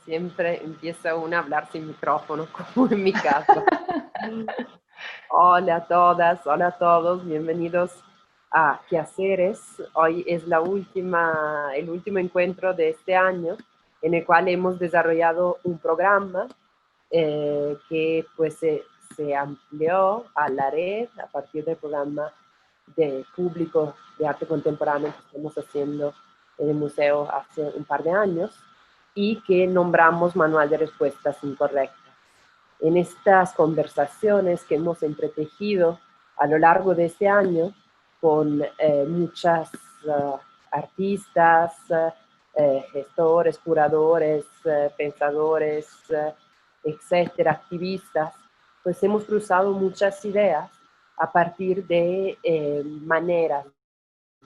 Siempre empieza uno a hablar sin micrófono, como en mi caso. Hola a todas, hola a todos, bienvenidos a Quehaceres. Hoy es el último encuentro de este año en el cual hemos desarrollado un programa que pues se amplió a la red a partir del programa de público de arte contemporáneo que estamos haciendo en el museo hace un par de años y que nombramos Manual de Respuestas Incorrectas. En estas conversaciones que hemos entretejido a lo largo de este año con muchas artistas, gestores, curadores, pensadores, etcétera, activistas, pues hemos cruzado muchas ideas a partir de maneras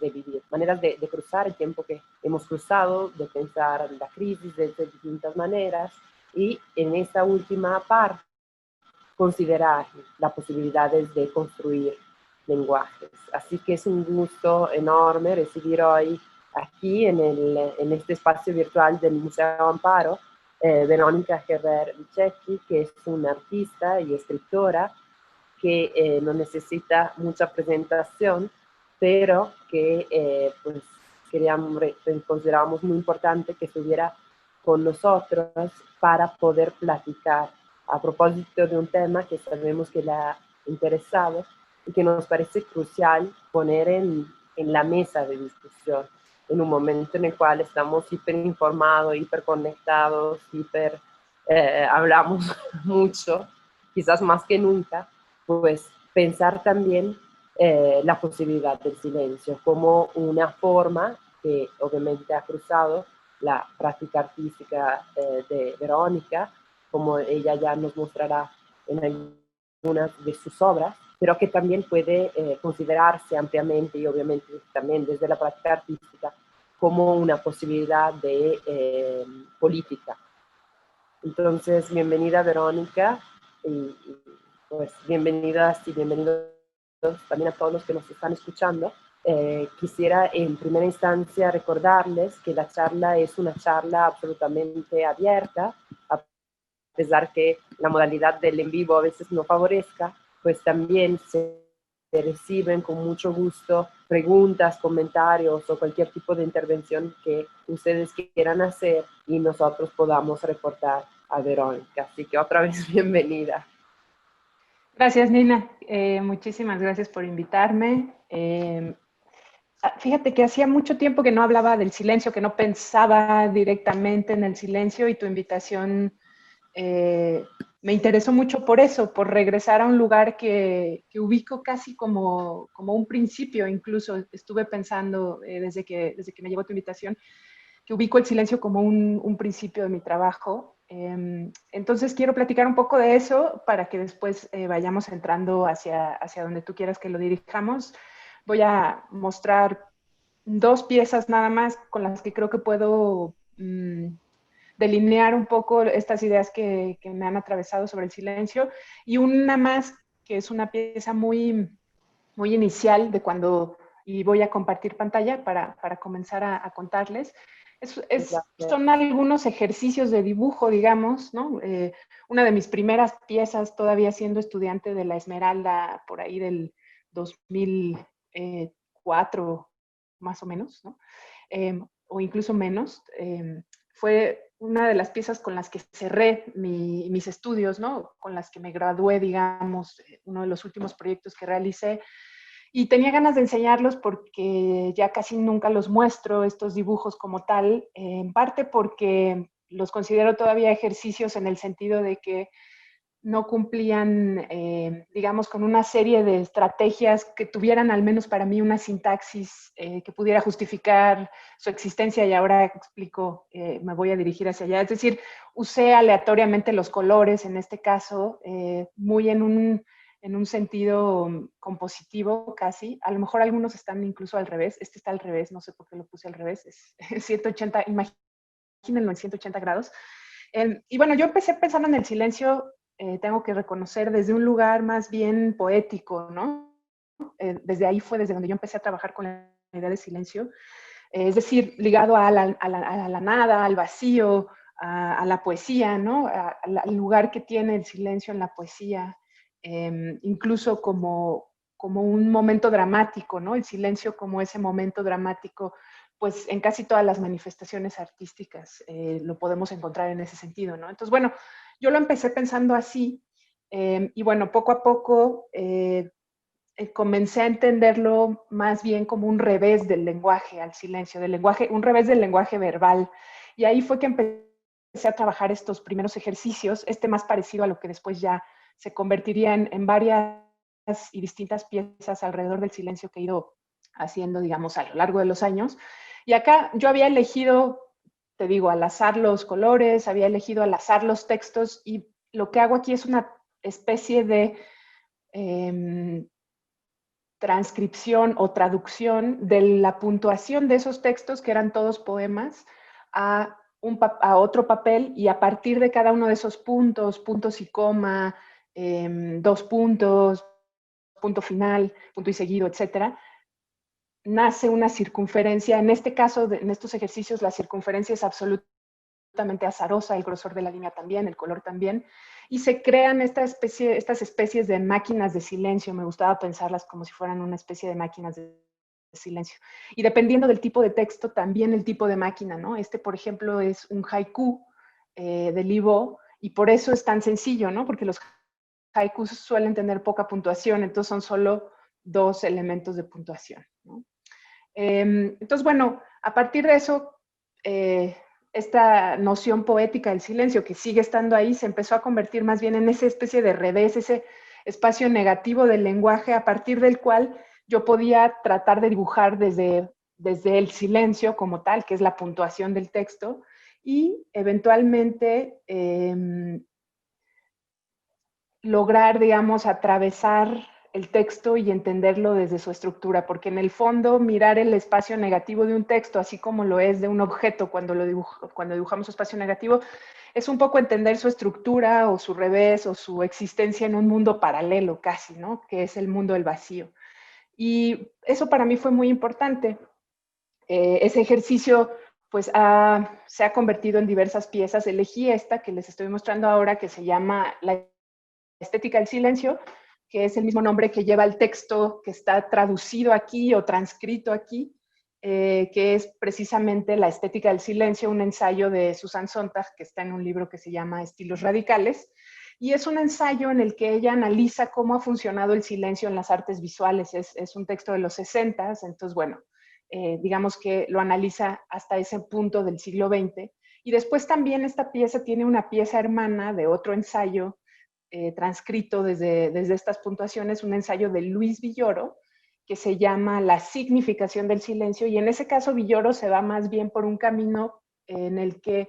de vivir, maneras de cruzar el tiempo que hemos cruzado, de pensar la crisis de distintas maneras y en esta última parte considerar las posibilidades de construir lenguajes. Así que es un gusto enorme recibir hoy aquí en este espacio virtual del Museo Amparo Verónica Herrer Vichetti, que es una artista y escritora que no necesita mucha presentación, pero que pues considerábamos muy importante que estuviera con nosotros para poder platicar a propósito de un tema que sabemos que le ha interesado y que nos parece crucial poner en la mesa de discusión en un momento en el cual estamos hiperinformados, hiperconectados, hablamos mucho, quizás más que nunca, pues pensar también la posibilidad del silencio como una forma que obviamente ha cruzado la práctica artística de Verónica, como ella ya nos mostrará en algunas de sus obras, pero que también puede considerarse ampliamente y obviamente también desde la práctica artística como una posibilidad de política. Entonces, bienvenida Verónica y pues bienvenidas y bienvenidos también a todos los que nos están escuchando. Quisiera en primera instancia recordarles que la charla es una charla absolutamente abierta, a pesar que la modalidad del en vivo a veces no favorezca, pues también se reciben con mucho gusto preguntas, comentarios o cualquier tipo de intervención que ustedes quieran hacer y nosotros podamos reportar a Verónica. Así que otra vez bienvenida. Gracias, Nina. Muchísimas gracias por invitarme. Fíjate que hacía mucho tiempo que no hablaba del silencio, que no pensaba directamente en el silencio y tu invitación me interesó mucho por eso, por regresar a un lugar que ubico casi como un principio. Incluso estuve pensando desde que me llegó tu invitación, que ubico el silencio como un principio de mi trabajo. Entonces quiero platicar un poco de eso para que después vayamos entrando hacia donde tú quieras que lo dirijamos. Voy a mostrar dos piezas nada más con las que creo que puedo delinear un poco estas ideas que me han atravesado sobre el silencio, y una más que es una pieza muy, muy inicial de cuando, y voy a compartir pantalla para comenzar a contarles. Son algunos ejercicios de dibujo, digamos, ¿no? Una de mis primeras piezas, todavía siendo estudiante de la Esmeralda, por ahí del 2004, más o menos, ¿no? O incluso menos, fue una de las piezas con las que cerré mis estudios, ¿no? Con las que me gradué, digamos, uno de los últimos proyectos que realicé. Y tenía ganas de enseñarlos porque ya casi nunca los muestro, estos dibujos como tal, en parte porque los considero todavía ejercicios en el sentido de que no cumplían, digamos, con una serie de estrategias que tuvieran al menos para mí una sintaxis que pudiera justificar su existencia, y ahora explico, me voy a dirigir hacia allá. Es decir, usé aleatoriamente los colores, en este caso, muy en un sentido compositivo casi. A lo mejor algunos están incluso al revés. Este está al revés, no sé por qué lo puse al revés. Es 180, imagínenlo en 180 grados. Y bueno, yo empecé pensando en el silencio, tengo que reconocer, desde un lugar más bien poético, ¿no? Desde ahí fue desde donde yo empecé a trabajar con la idea de silencio, es decir, ligado a la nada, al vacío, a la poesía, ¿no? Al lugar que tiene el silencio en la poesía, incluso como un momento dramático, ¿no? El silencio como ese momento dramático, pues en casi todas las manifestaciones artísticas lo podemos encontrar en ese sentido, ¿no? Entonces, bueno, yo lo empecé pensando así, y bueno, poco a poco comencé a entenderlo más bien como un revés del lenguaje al silencio, del lenguaje, un revés del lenguaje verbal. Y ahí fue que empecé a trabajar estos primeros ejercicios, más parecido a lo que después ya se convertiría en varias y distintas piezas alrededor del silencio que he ido haciendo, digamos, a lo largo de los años. Y acá yo había elegido, te digo, al azar los colores, había elegido al azar los textos, y lo que hago aquí es una especie de transcripción o traducción de la puntuación de esos textos, que eran todos poemas, a otro papel, y a partir de cada uno de esos puntos, puntos y coma, 2 puntos, punto final, punto y seguido, etcétera, nace una circunferencia. En este caso, en estos ejercicios, la circunferencia es absolutamente azarosa, el grosor de la línea también, el color también, y se crean estas especies de máquinas de silencio. Me gustaba pensarlas como si fueran una especie de máquinas de silencio. Y dependiendo del tipo de texto, también el tipo de máquina, ¿no? Por ejemplo, es un haiku de Li Bo, y por eso es tan sencillo, ¿no? Porque los haikus suelen tener poca puntuación, entonces son solo 2 elementos de puntuación, ¿no? Entonces, bueno, a partir de eso, esta noción poética del silencio, que sigue estando ahí, se empezó a convertir más bien en esa especie de revés, ese espacio negativo del lenguaje, a partir del cual yo podía tratar de dibujar desde el silencio como tal, que es la puntuación del texto, y eventualmente lograr, digamos, atravesar el texto y entenderlo desde su estructura, porque en el fondo mirar el espacio negativo de un texto, así como lo es de un objeto cuando dibujamos su espacio negativo, es un poco entender su estructura o su revés o su existencia en un mundo paralelo casi, ¿no? Que es el mundo del vacío. Y eso para mí fue muy importante. Ese ejercicio pues se ha convertido en diversas piezas. Elegí esta que les estoy mostrando ahora, que se llama La estética del silencio, que es el mismo nombre que lleva el texto que está traducido aquí o transcrito aquí, que es precisamente La estética del silencio, un ensayo de Susan Sontag que está en un libro que se llama Estilos radicales, y es un ensayo en el que ella analiza cómo ha funcionado el silencio en las artes visuales. Es un texto de los 60, entonces bueno, digamos que lo analiza hasta ese punto del siglo XX, y después también esta pieza tiene una pieza hermana de otro ensayo transcrito desde estas puntuaciones, un ensayo de Luis Villoro, que se llama La significación del silencio, y en ese caso Villoro se va más bien por un camino en el que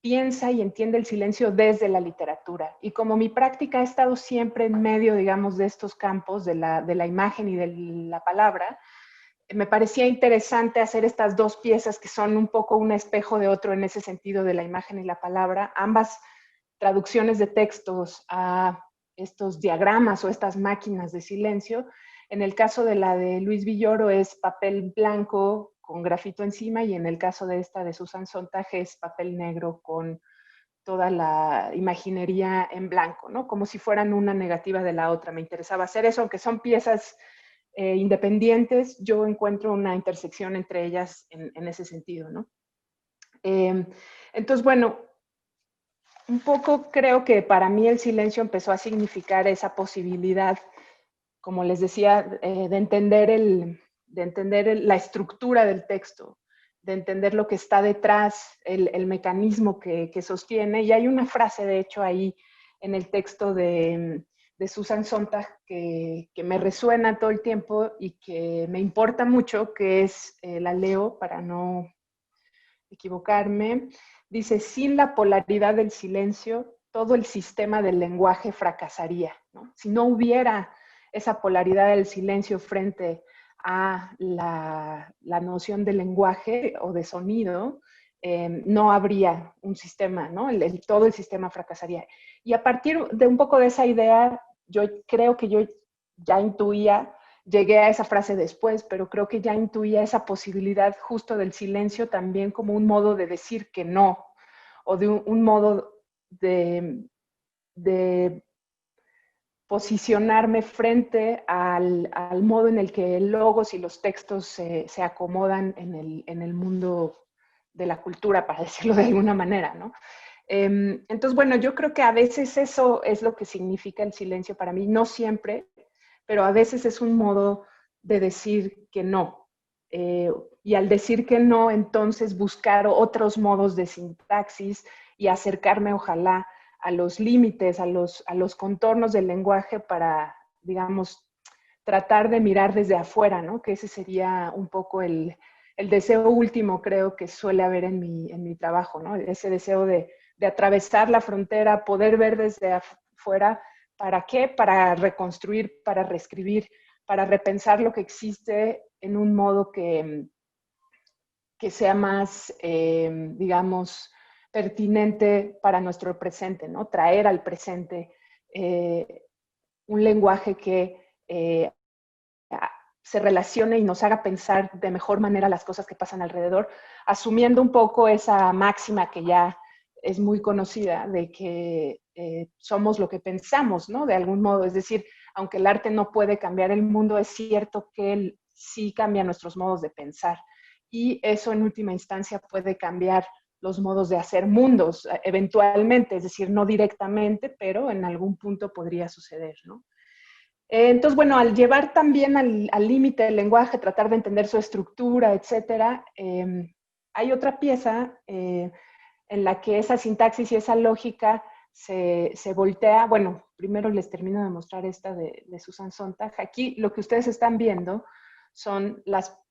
piensa y entiende el silencio desde la literatura. Y como mi práctica ha estado siempre en medio, digamos, de estos campos de la imagen y de la palabra, me parecía interesante hacer estas 2 piezas que son un poco un espejo de otro en ese sentido, de la imagen y la palabra, ambas traducciones de textos a estos diagramas o estas máquinas de silencio. En el caso de la de Luis Villoro es papel blanco con grafito encima, y en el caso de esta de Susan Sontag es papel negro con toda la imaginería en blanco, ¿no? Como si fueran una negativa de la otra. Me interesaba hacer eso, aunque son piezas independientes, yo encuentro una intersección entre ellas en ese sentido, ¿no? Entonces, bueno, un poco creo que para mí el silencio empezó a significar esa posibilidad, como les decía, de entender la estructura del texto, de entender lo que está detrás, el mecanismo que sostiene. Y hay una frase, de hecho, ahí en el texto de Susan Sontag que me resuena todo el tiempo y que me importa mucho, que es, la leo para no equivocarme. Dice: sin la polaridad del silencio, todo el sistema del lenguaje fracasaría, ¿no? Si no hubiera esa polaridad del silencio frente a la noción de lenguaje o de sonido, no habría un sistema, ¿no? Todo el sistema fracasaría. Y a partir de un poco de esa idea, yo creo que yo ya intuía, llegué a esa frase después, pero creo que ya intuía esa posibilidad justo del silencio también como un modo de decir que no, o de un modo de posicionarme frente al modo en el que logos y los textos se acomodan en el mundo de la cultura, para decirlo de alguna manera, ¿no? Entonces, bueno, yo creo que a veces eso es lo que significa el silencio para mí, no siempre, pero a veces es un modo de decir que no. Y al decir que no, entonces buscar otros modos de sintaxis y acercarme, ojalá, a los límites, a los contornos del lenguaje para, digamos, tratar de mirar desde afuera, ¿no? Que ese sería un poco el deseo último, creo, que suele haber en mi trabajo, ¿no? Ese deseo de atravesar la frontera, poder ver desde afuera. ¿Para qué? Para reconstruir, para reescribir, para repensar lo que existe en un modo que sea más, digamos, pertinente para nuestro presente, ¿no? Traer al presente un lenguaje que se relacione y nos haga pensar de mejor manera las cosas que pasan alrededor, asumiendo un poco esa máxima que ya es muy conocida de que somos lo que pensamos, ¿no? De algún modo, es decir, aunque el arte no puede cambiar el mundo, es cierto que él sí cambia nuestros modos de pensar y eso en última instancia puede cambiar los modos de hacer mundos, eventualmente, es decir, no directamente, pero en algún punto podría suceder, ¿no? Entonces, bueno, al llevar también al límite del lenguaje, tratar de entender su estructura, etcétera, hay otra pieza en la que esa sintaxis y esa lógica se voltea. Bueno, primero les termino de mostrar esta de Susan Sontag. Aquí lo que ustedes están viendo son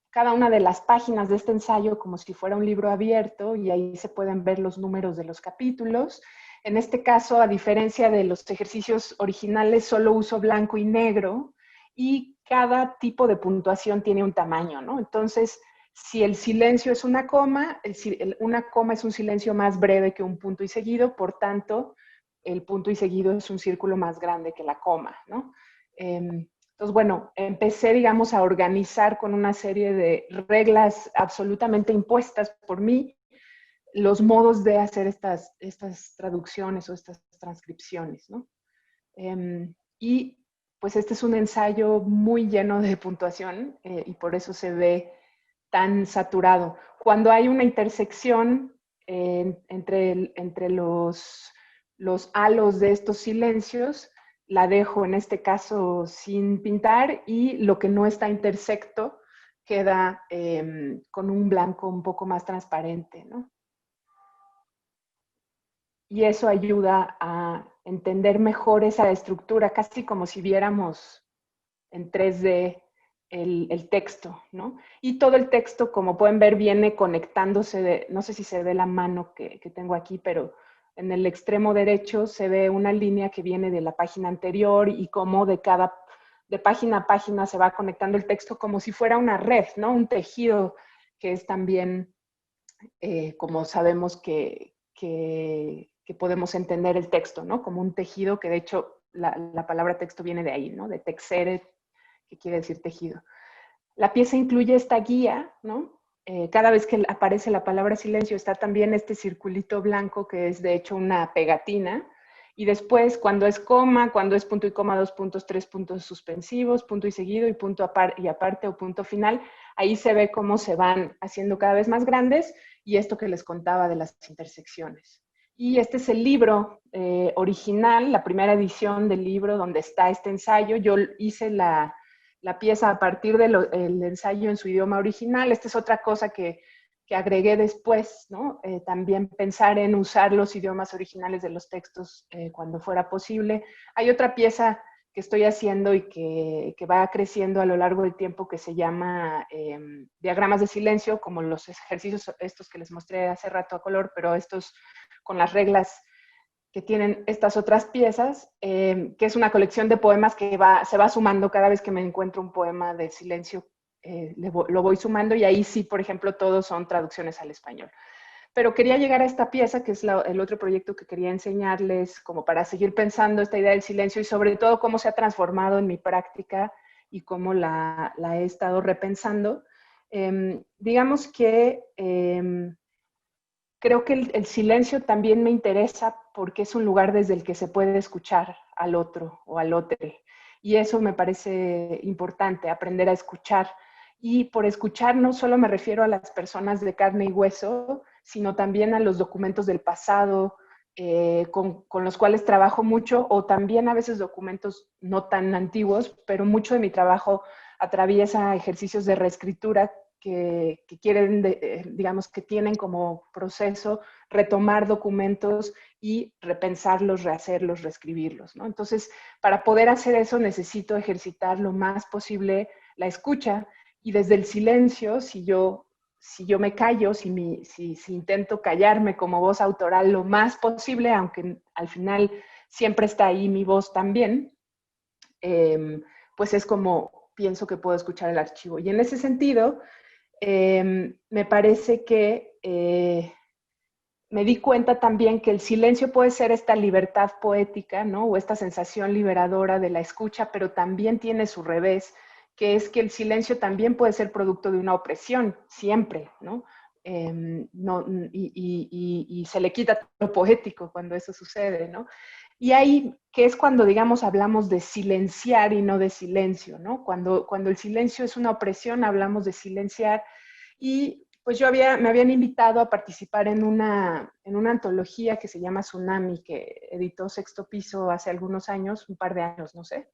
cada una de las páginas de este ensayo como si fuera un libro abierto y ahí se pueden ver los números de los capítulos. En este caso, a diferencia de los ejercicios originales, solo uso blanco y negro y cada tipo de puntuación tiene un tamaño, ¿no? Entonces, si el silencio es una coma, una coma es un silencio más breve que un punto y seguido, por tanto, el punto y seguido es un círculo más grande que la coma, ¿no? Entonces, bueno, empecé, digamos, a organizar con una serie de reglas absolutamente impuestas por mí los modos de hacer estas traducciones o estas transcripciones, ¿no? Y pues este es un ensayo muy lleno de puntuación y por eso se ve tan saturado. Cuando hay una intersección entre los halos de estos silencios, la dejo en este caso sin pintar y lo que no está intersecto queda con un blanco un poco más transparente, ¿no? Y eso ayuda a entender mejor esa estructura, casi como si viéramos en 3D el texto, ¿no? Y todo el texto, como pueden ver, viene conectándose, no sé si se ve la mano que tengo aquí, pero en el extremo derecho se ve una línea que viene de la página anterior y como de página a página se va conectando el texto como si fuera una red, ¿no? Un tejido que es también, como sabemos que podemos entender el texto, ¿no? Como un tejido, que de hecho la palabra texto viene de ahí, ¿no? De texere, que quiere decir tejido. La pieza incluye esta guía, ¿no? Cada vez que aparece la palabra silencio está también este circulito blanco que es de hecho una pegatina. Y después, cuando es coma, cuando es punto y coma, 2 puntos, 3 puntos suspensivos, punto y seguido y punto y aparte o punto final, ahí se ve cómo se van haciendo cada vez más grandes y esto que les contaba de las intersecciones. Y este es el libro original, la primera edición del libro donde está este ensayo. Yo hice la pieza a partir del ensayo en su idioma original. Esta es otra cosa que agregué después, ¿no? También pensar en usar los idiomas originales de los textos cuando fuera posible. Hay otra pieza que estoy haciendo y que va creciendo a lo largo del tiempo que se llama diagramas de silencio, como los ejercicios estos que les mostré hace rato a color, pero estos con las reglas que tienen estas otras piezas, que es una colección de poemas que se va sumando cada vez que me encuentro un poema de silencio, lo voy sumando y ahí sí, por ejemplo, todos son traducciones al español. Pero quería llegar a esta pieza, que es el otro proyecto que quería enseñarles, como para seguir pensando esta idea del silencio y sobre todo cómo se ha transformado en mi práctica y cómo la he estado repensando. Digamos que creo que el silencio también me interesa porque es un lugar desde el que se puede escuchar al otro o al otro. Y eso me parece importante, aprender a escuchar. Y por escuchar no solo me refiero a las personas de carne y hueso, sino también a los documentos del pasado, con los cuales trabajo mucho, o también a veces documentos no tan antiguos, pero mucho de mi trabajo atraviesa ejercicios de reescritura que quieren, digamos, que tienen como proceso retomar documentos y repensarlos, rehacerlos, reescribirlos, ¿no? Entonces, para poder hacer eso necesito ejercitar lo más posible la escucha, y desde el silencio, si yo me callo, si intento callarme como voz autoral lo más posible, aunque al final siempre está ahí mi voz también, pues es como pienso que puedo escuchar el archivo. Y en ese sentido, me parece que me di cuenta también que el silencio puede ser esta libertad poética, ¿no? O esta sensación liberadora de la escucha, pero también tiene su revés, que es que el silencio también puede ser producto de una opresión, siempre, ¿no? Y se le quita todo lo poético cuando eso sucede, ¿no? Y ahí, que es cuando, digamos, hablamos de silenciar y no de silencio, ¿no? Cuando el silencio es una opresión, hablamos de silenciar. Y pues me habían invitado a participar en una antología que se llama Tsunami, que editó Sexto Piso hace algunos años, un par de años, no sé.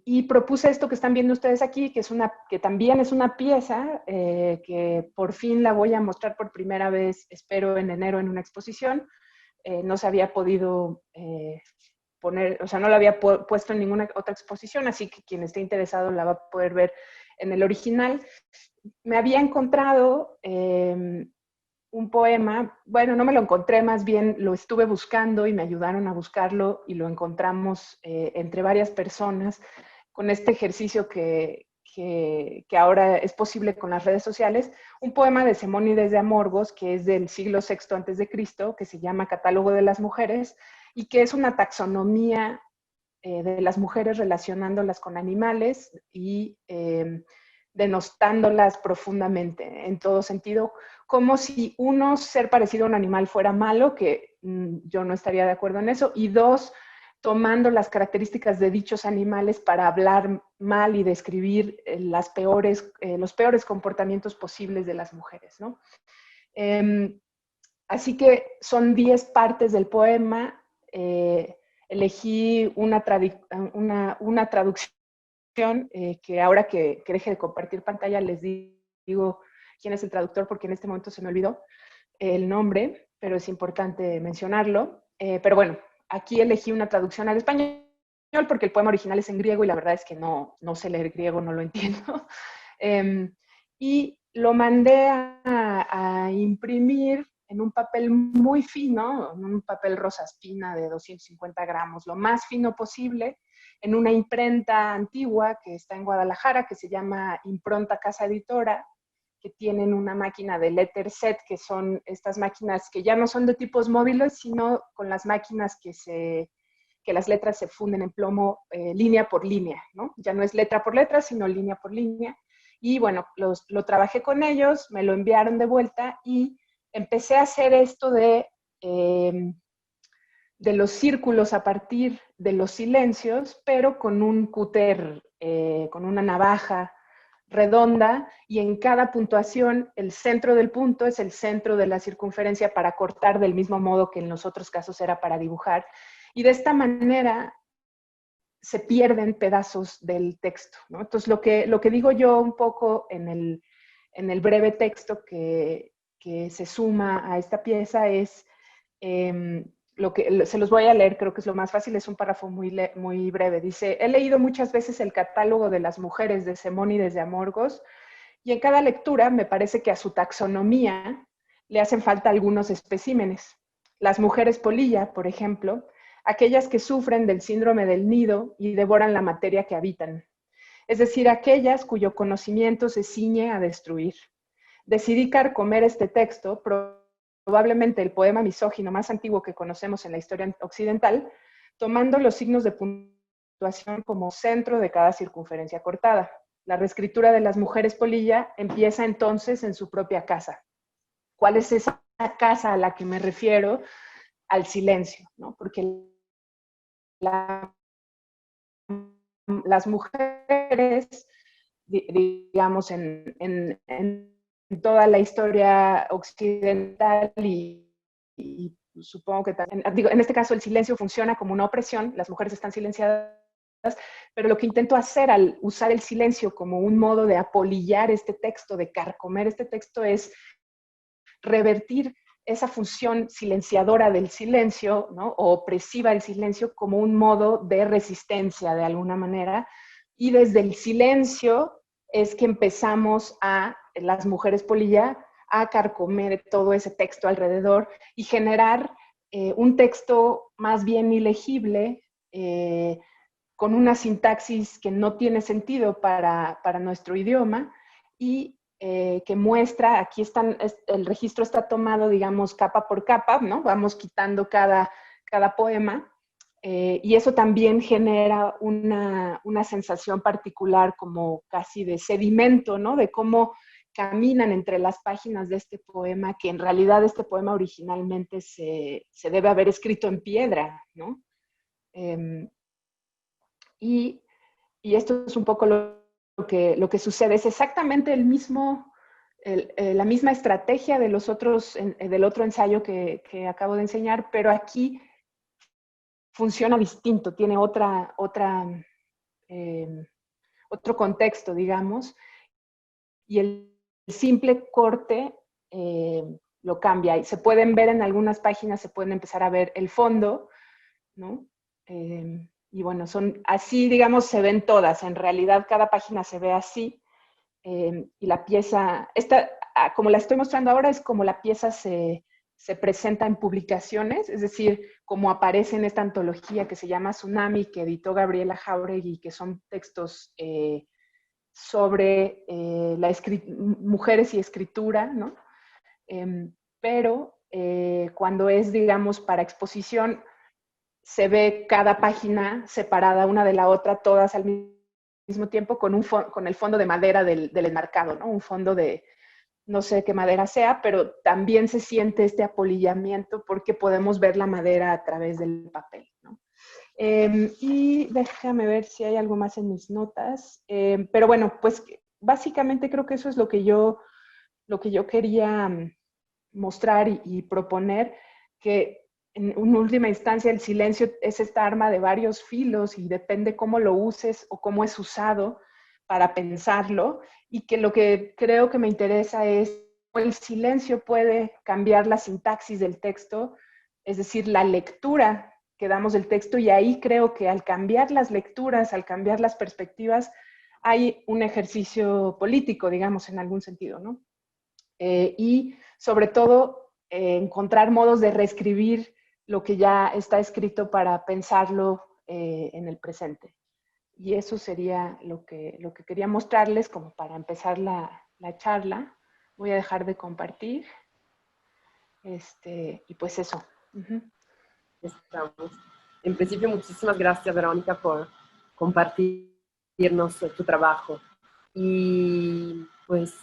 Y propuse esto que están viendo ustedes aquí, que también es una pieza que por fin la voy a mostrar por primera vez, espero en enero, en una exposición. No se había podido poner, o sea, no la había puesto en ninguna otra exposición, así que quien esté interesado la va a poder ver en el original. Me había encontrado un poema, bueno, no me lo encontré, más bien lo estuve buscando y me ayudaron a buscarlo y lo encontramos entre varias personas con este ejercicio que ahora es posible con las redes sociales, un poema de Simónides de Amorgos, que es del siglo VI antes de Cristo, que se llama Catálogo de las Mujeres, y que es una taxonomía de las mujeres relacionándolas con animales y denostándolas profundamente en todo sentido, como si uno, ser parecido a un animal fuera malo, que yo no estaría de acuerdo en eso, y dos, tomando las características de dichos animales para hablar mal y describir los peores comportamientos posibles de las mujeres, ¿no? Así que son 10 partes del poema. Elegí una traducción que ahora que deje de compartir pantalla les digo quién es el traductor, porque en este momento se me olvidó el nombre, pero es importante mencionarlo. Pero bueno, aquí elegí una traducción al español porque el poema original es en griego y la verdad es que no sé leer griego, no lo entiendo. Y lo mandé a imprimir en un papel muy fino, en un papel rosa espina de 250 gramos, lo más fino posible, en una imprenta antigua que está en Guadalajara, que se llama Impronta Casa Editora, que tienen una máquina de letter set, que son estas máquinas que ya no son de tipos móviles, sino con las máquinas que las letras se funden en plomo línea por línea, ¿no? Ya no es letra por letra, sino línea por línea. Y bueno, lo trabajé con ellos, me lo enviaron de vuelta y empecé a hacer esto de los círculos a partir de los silencios, pero con un cúter, con una navaja redonda, y en cada puntuación el centro del punto es el centro de la circunferencia para cortar, del mismo modo que en los otros casos era para dibujar. Y de esta manera se pierden pedazos del texto, ¿no? Entonces, lo que digo yo un poco en el breve texto que se suma a esta pieza es, se los voy a leer, creo que es lo más fácil, es un párrafo muy breve. Dice: he leído muchas veces el catálogo de las mujeres de Simónides de Amorgos, y en cada lectura me parece que a su taxonomía le hacen falta algunos especímenes. Las mujeres polilla, por ejemplo, aquellas que sufren del síndrome del nido y devoran la materia que habitan, es decir, aquellas cuyo conocimiento se ciñe a destruir. Decidí carcomer este texto, probablemente el poema misógino más antiguo que conocemos en la historia occidental, tomando los signos de puntuación como centro de cada circunferencia cortada. La reescritura de las mujeres polilla empieza entonces en su propia casa. ¿Cuál es esa casa a la que me refiero, al silencio, ¿no? Porque las mujeres, digamos, en toda la historia occidental y supongo que también, digo, en este caso el silencio funciona como una opresión, las mujeres están silenciadas, pero lo que intento hacer al usar el silencio como un modo de apolillar este texto, de carcomer este texto, es revertir esa función silenciadora del silencio, ¿no? O opresiva del silencio como un modo de resistencia de alguna manera. Y desde el silencio es que empezamos las mujeres polilla, a carcomer todo ese texto alrededor y generar un texto más bien ilegible, con una sintaxis que no tiene sentido para nuestro idioma y que muestra, aquí el registro está tomado, digamos, capa por capa, ¿no? Vamos quitando cada poema, y eso también genera una sensación particular como casi de sedimento, ¿no? De cómo caminan entre las páginas de este poema, que en realidad este poema originalmente se debe haber escrito en piedra, ¿no? Y, y esto es un poco lo que sucede. Es exactamente la misma estrategia de del otro ensayo que acabo de enseñar, pero aquí funciona distinto, tiene otro contexto, digamos, y el simple corte lo cambia. Y se pueden ver en algunas páginas, se pueden empezar a ver el fondo, ¿no? Y bueno, son así, digamos, se ven todas. En realidad, cada página se ve así. Y la pieza, como la estoy mostrando ahora, es como la pieza se presenta en publicaciones, es decir, como aparece en esta antología que se llama Tsunami, que editó Gabriela Jauregui, que son textos sobre mujeres y escritura, ¿no? Pero cuando es, digamos, para exposición, se ve cada página separada una de la otra, todas al mismo tiempo, con el fondo de madera del enmarcado, ¿no? Un fondo de, no sé qué madera sea, pero también se siente este apolillamiento porque podemos ver la madera a través del papel, ¿no? Y déjame ver si hay algo más en mis notas. Pero bueno, pues básicamente creo que eso es lo que yo quería mostrar y proponer, que en una última instancia el silencio es esta arma de varios filos y depende cómo lo uses o cómo es usado para pensarlo, y que lo que creo que me interesa es cómo el silencio puede cambiar la sintaxis del texto, es decir, la lectura que damos del texto, y ahí creo que al cambiar las lecturas, al cambiar las perspectivas, hay un ejercicio político, digamos, en algún sentido, ¿no? Y sobre todo encontrar modos de reescribir lo que ya está escrito para pensarlo en el presente. Y eso sería lo que quería mostrarles como para empezar la charla. Voy a dejar de compartir. Y pues eso. Estamos. En principio, muchísimas gracias, Verónica, por compartirnos tu trabajo. Y pues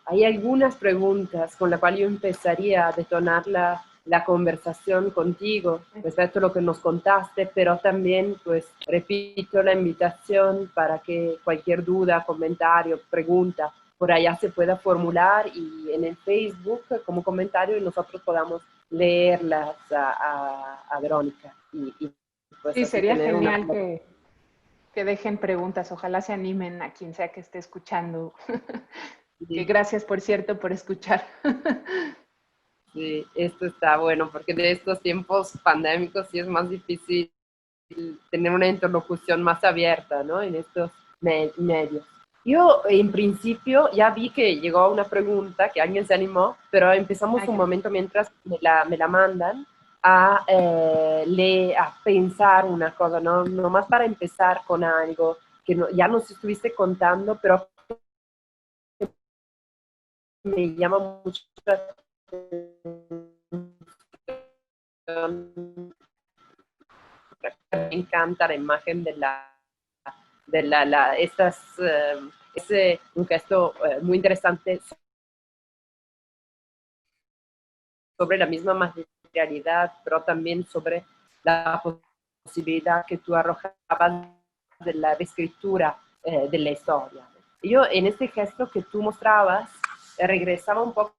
hay algunas preguntas con las cuales yo empezaría a detonar la conversación contigo respecto a lo que nos contaste, pero también pues repito la invitación para que cualquier duda, comentario, pregunta por allá se pueda formular y en el Facebook como comentario y nosotros podamos leerlas a Verónica. Y pues Sí, así sería tener una... genial que dejen preguntas. Ojalá se animen a quien sea que esté escuchando. Que gracias, por cierto, por escuchar. Sí, esto está bueno, porque de estos tiempos pandémicos sí es más difícil tener una interlocución más abierta, ¿no? En estos medios. Yo, en principio, ya vi que llegó una pregunta, que alguien se animó, pero empezamos un momento mientras me la mandan a pensar una cosa, ¿no? Nomás para empezar con algo que ya nos estuviste contando, pero me llama mucho la atención. Me encanta la imagen un gesto muy interesante sobre la misma materialidad, pero también sobre la posibilidad que tú arrojabas de la reescritura de la historia. Yo en este gesto que tú mostrabas, regresaba un poco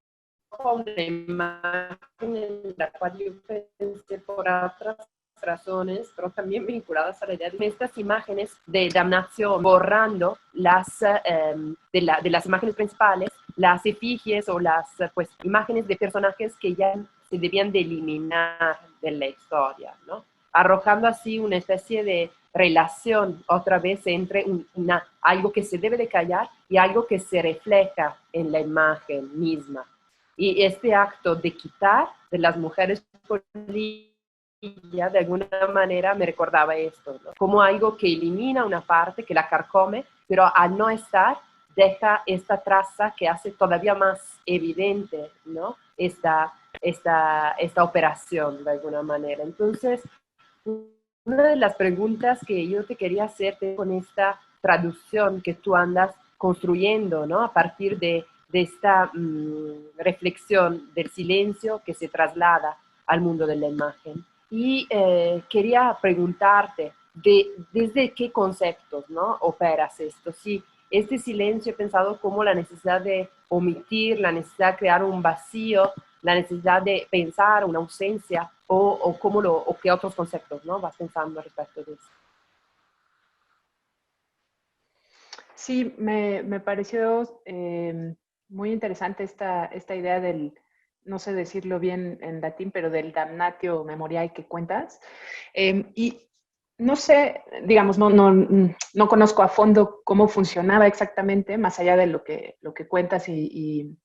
a una imagen en la cual yo pensé por otras razones, pero también vinculadas a la idea de estas imágenes de damnación, borrando de las imágenes principales, las efigies o las pues, imágenes de personajes que ya se debían de eliminar de la historia, ¿no? Arrojando así una especie de relación otra vez entre algo que se debe de callar y algo que se refleja en la imagen misma. Y este acto de quitar de las mujeres de alguna manera me recordaba esto, ¿no? Como algo que elimina una parte, que la carcome, pero al no estar, deja esta traza que hace todavía más evidente, ¿no? Esta operación, de alguna manera. Entonces, una de las preguntas que yo te quería hacerte con esta traducción que tú andas construyendo, ¿no? A partir de esta reflexión del silencio que se traslada al mundo de la imagen. Y quería preguntarte, ¿desde qué conceptos, ¿no? operas esto? Si este silencio he pensado como la necesidad de omitir, la necesidad de crear un vacío, la necesidad de pensar una ausencia, o qué otros conceptos, ¿no? vas pensando respecto de eso. Sí, me pareció muy interesante esta idea del, no sé decirlo bien en latín, pero del damnatio memoriae que cuentas. Y no sé, digamos, no conozco a fondo cómo funcionaba exactamente, más allá de lo que cuentas y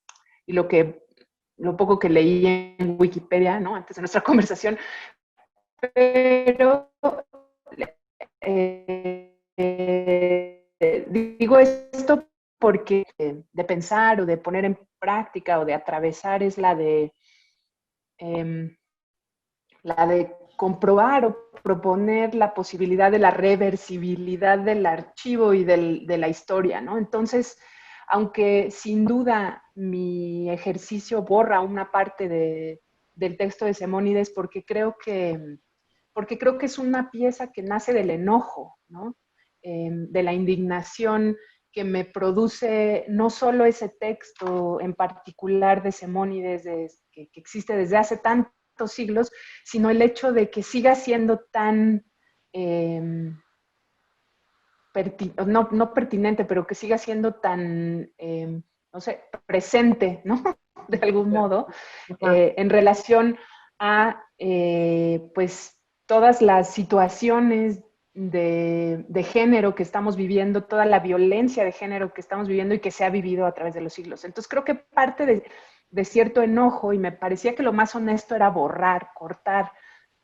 lo poco que leí en Wikipedia, ¿no? Antes de nuestra conversación. Pero digo esto porque de pensar o de poner en práctica o de atravesar es la de comprobar o proponer la posibilidad de la reversibilidad del archivo y de la historia, ¿no? Entonces, aunque sin duda mi ejercicio borra una parte del texto de Simónides porque creo que es una pieza que nace del enojo, ¿no? De la indignación que me produce no solo ese texto en particular de Simónides que existe desde hace tantos siglos, sino el hecho de que siga siendo tan, no pertinente, pero que siga siendo tan, no sé, presente, ¿no? De algún modo, en relación a, pues, todas las situaciones de género que estamos viviendo, toda la violencia de género que estamos viviendo y que se ha vivido a través de los siglos. Entonces creo que parte de cierto enojo, y me parecía que lo más honesto era borrar, cortar,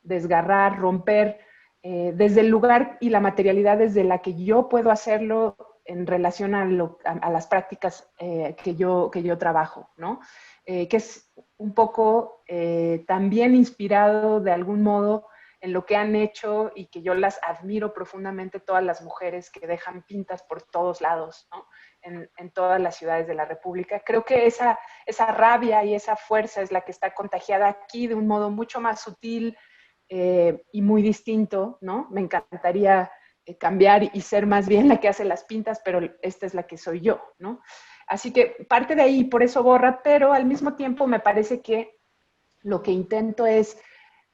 desgarrar, romper, desde el lugar y la materialidad desde la que yo puedo hacerlo en relación a las prácticas que yo trabajo, ¿no? Que es un poco también inspirado de algún modo en lo que han hecho y que yo las admiro profundamente, todas las mujeres que dejan pintas por todos lados, ¿no? En todas las ciudades de la República. Creo que esa rabia y esa fuerza es la que está contagiada aquí de un modo mucho más sutil y muy distinto, ¿no? Me encantaría cambiar y ser más bien la que hace las pintas, pero esta es la que soy yo, ¿no? Así que parte de ahí, por eso borra, pero al mismo tiempo me parece que lo que intento es,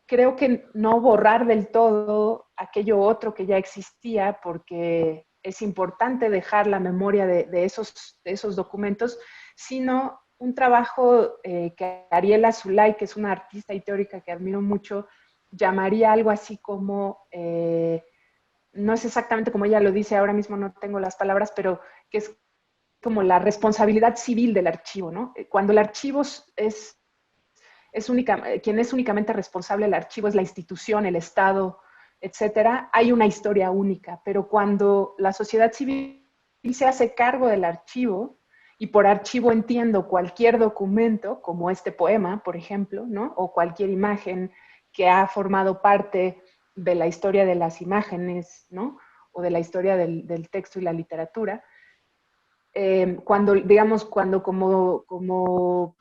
creo que no borrar del todo aquello otro que ya existía, porque es importante dejar la memoria de esos documentos, sino un trabajo que Ariela Zulay, que es una artista y teórica que admiro mucho, llamaría algo así como, no es exactamente como ella lo dice, ahora mismo no tengo las palabras, pero que es como la responsabilidad civil del archivo, ¿no? Cuando el archivo quien es únicamente responsable del archivo es la institución, el Estado, etcétera, hay una historia única, pero cuando la sociedad civil se hace cargo del archivo, y por archivo entiendo cualquier documento, como este poema, por ejemplo, ¿no? O cualquier imagen que ha formado parte de la historia de las imágenes, ¿no? O de la historia del texto y la literatura, cuando, digamos, cuando como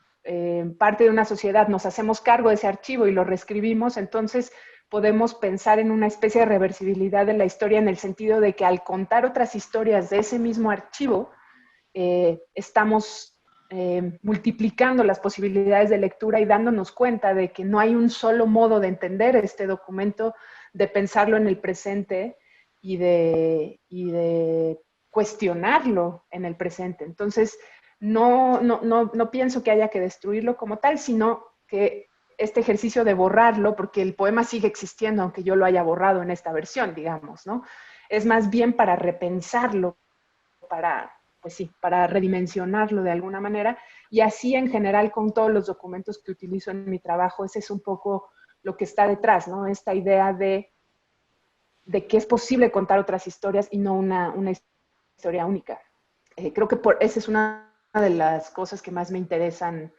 parte de una sociedad, nos hacemos cargo de ese archivo y lo reescribimos, entonces podemos pensar en una especie de reversibilidad de la historia en el sentido de que al contar otras historias de ese mismo archivo, estamos multiplicando las posibilidades de lectura y dándonos cuenta de que no hay un solo modo de entender este documento, de pensarlo en el presente y de cuestionarlo en el presente. Entonces, no pienso que haya que destruirlo como tal, sino que este ejercicio de borrarlo, porque el poema sigue existiendo, aunque yo lo haya borrado en esta versión, digamos, ¿no? Es más bien para repensarlo, pues sí, para redimensionarlo de alguna manera, y así en general con todos los documentos que utilizo en mi trabajo, ese es un poco lo que está detrás, ¿no? Esta idea de que es posible contar otras historias y no una historia única. Creo que esa es una de las cosas que más me interesan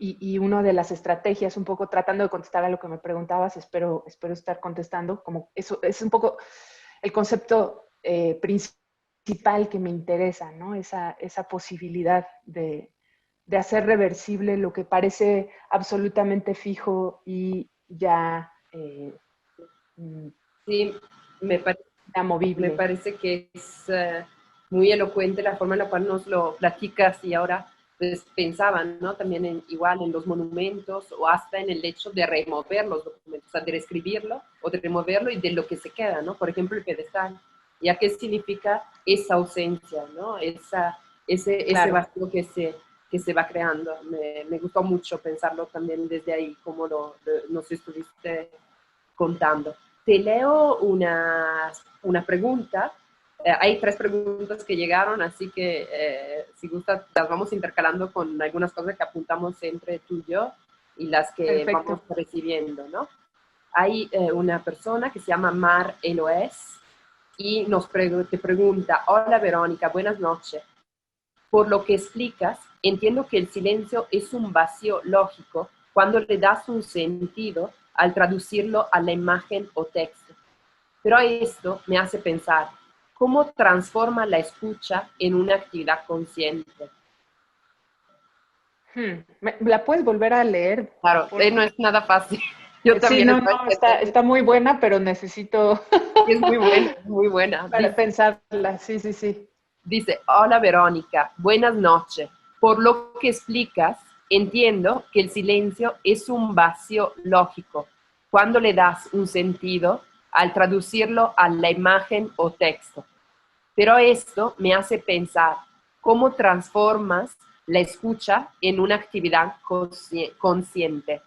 y una de las estrategias, un poco tratando de contestar a lo que me preguntabas, espero estar contestando, como eso es un poco el concepto principal que me interesa, ¿no? Esa posibilidad de hacer reversible lo que parece absolutamente fijo y ya Sí, me parece, me inamovible. parece que es muy elocuente la forma en la cual nos lo platicas y ahora pues pensaban, ¿no? También igual en los monumentos o hasta en el hecho de remover los documentos, o sea, de reescribirlo o de removerlo y de lo que se queda, ¿no? Por ejemplo, el pedestal, ya qué significa esa ausencia, ¿no? Ese Claro. vacío que se va creando. Me gustó mucho pensarlo también desde ahí, como nos estuviste contando. Te leo una pregunta. Hay tres preguntas que llegaron, así que si gusta las vamos intercalando con algunas cosas que apuntamos entre tú y yo y las que vamos Perfecto. recibiendo, ¿no? Hay una persona que se llama Mar Eloes y te pregunta, hola Verónica, buenas noches. Por lo que explicas, entiendo que el silencio es un vacío lógico cuando le das un sentido al traducirlo a la imagen o texto. Pero esto me hace pensar, ¿cómo transforma la escucha en una actividad consciente? ¿La puedes volver a leer, Claro, por no favor? es nada fácil. Yo Sí, también no, estoy no, intentando. está muy buena, pero necesito Es muy buena, muy buena. para pensarla. Sí, sí, sí. Dice, hola Verónica, buenas noches. Por lo que explicas, entiendo que el silencio es un vacío lógico cuando le das un sentido al traducirlo a la imagen o texto. Pero esto me hace pensar cómo transformas la escucha en una actividad consciente.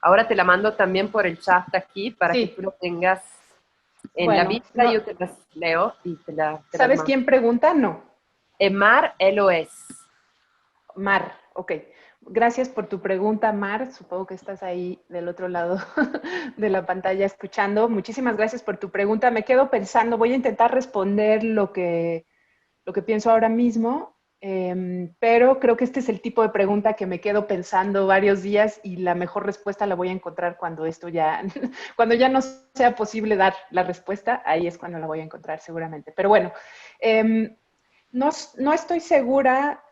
Ahora te la mando también por el chat aquí para que tú Sí, lo tengas en la bueno, vista. no, Yo te las leo y te las ¿sabes mando. quién pregunta? No, Emar Eloes. Mar, ok. Gracias por tu pregunta, Mar. Supongo que estás ahí del otro lado de la pantalla escuchando. Muchísimas gracias por tu pregunta. Me quedo pensando, voy a intentar responder lo que pienso ahora mismo, pero creo que este es el tipo de pregunta que me quedo pensando varios días y la mejor respuesta la voy a encontrar cuando esto ya, cuando ya no sea posible dar la respuesta, ahí es cuando la voy a encontrar seguramente. Pero bueno, no estoy segura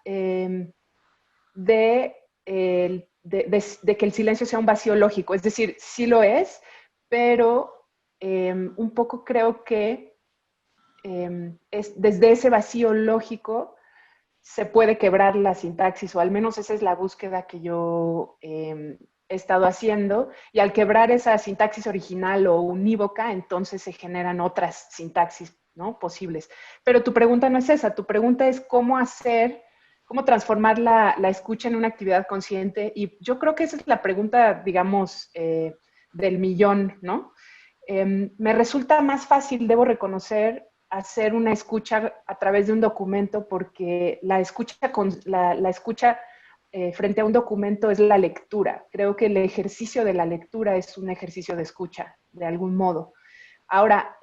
de que el silencio sea un vacío lógico, es decir, sí lo es, pero un poco creo que desde ese vacío lógico se puede quebrar la sintaxis, o al menos esa es la búsqueda que yo he estado haciendo, y al quebrar esa sintaxis original o unívoca, entonces se generan otras sintaxis, ¿no?, posibles. Pero tu pregunta no es esa, tu pregunta es cómo transformar la escucha en una actividad consciente, y yo creo que esa es la pregunta, digamos, del millón, ¿no? Me resulta más fácil, debo reconocer, hacer una escucha a través de un documento porque la escucha frente a un documento es la lectura. Creo que el ejercicio de la lectura es un ejercicio de escucha, de algún modo. Ahora,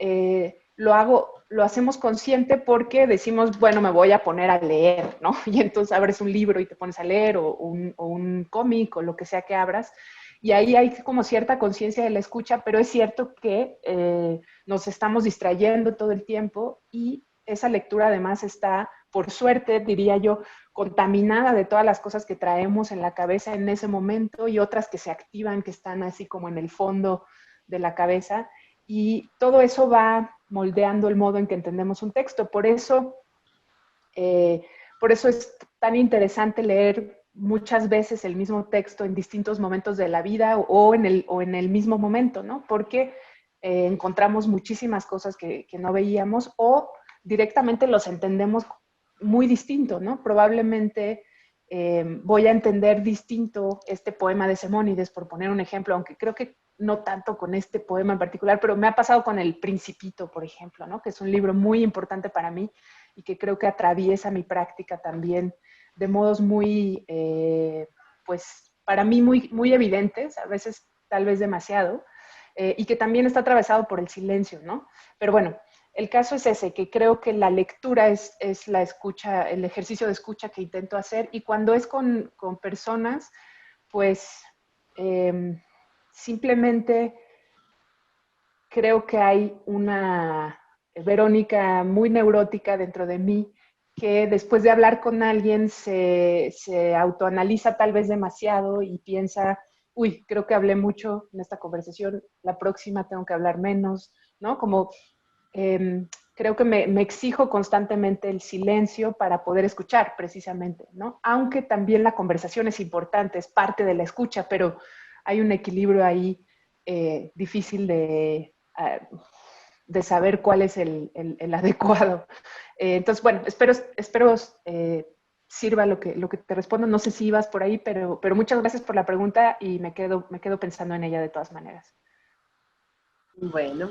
lo hacemos consciente porque decimos, bueno, me voy a poner a leer, ¿no? Y entonces abres un libro y te pones a leer, o un cómic, o lo que sea que abras, y ahí hay como cierta conciencia de la escucha, pero es cierto que nos estamos distrayendo todo el tiempo y esa lectura además está por suerte, diría yo, contaminada de todas las cosas que traemos en la cabeza en ese momento y otras que se activan, que están así como en el fondo de la cabeza. Y todo eso va moldeando el modo en que entendemos un texto. Por eso es tan interesante leer muchas veces el mismo texto en distintos momentos de la vida o en el mismo momento, ¿no? Porque encontramos muchísimas cosas que no veíamos o directamente los entendemos muy distinto, ¿no? Probablemente voy a entender distinto este poema de Simónides, por poner un ejemplo, aunque creo que no tanto con este poema en particular, pero me ha pasado con El Principito, por ejemplo, ¿no? Que es un libro muy importante para mí y que creo que atraviesa mi práctica también de modos muy, pues, para mí muy, muy evidentes, a veces tal vez demasiado, y que también está atravesado por el silencio, ¿no? Pero bueno, el caso es ese, que creo que la lectura es la escucha, el ejercicio de escucha que intento hacer, y cuando es con personas, pues simplemente creo que hay una Verónica muy neurótica dentro de mí que después de hablar con alguien se autoanaliza tal vez demasiado y piensa, uy, creo que hablé mucho en esta conversación, la próxima tengo que hablar menos, ¿no? Como creo que me exijo constantemente el silencio para poder escuchar precisamente, ¿no? Aunque también la conversación es importante, es parte de la escucha, pero hay un equilibrio ahí difícil de saber cuál es el adecuado. Entonces, bueno, espero sirva lo que te respondo. No sé si ibas por ahí, pero muchas gracias por la pregunta y me quedo pensando en ella de todas maneras. Bueno,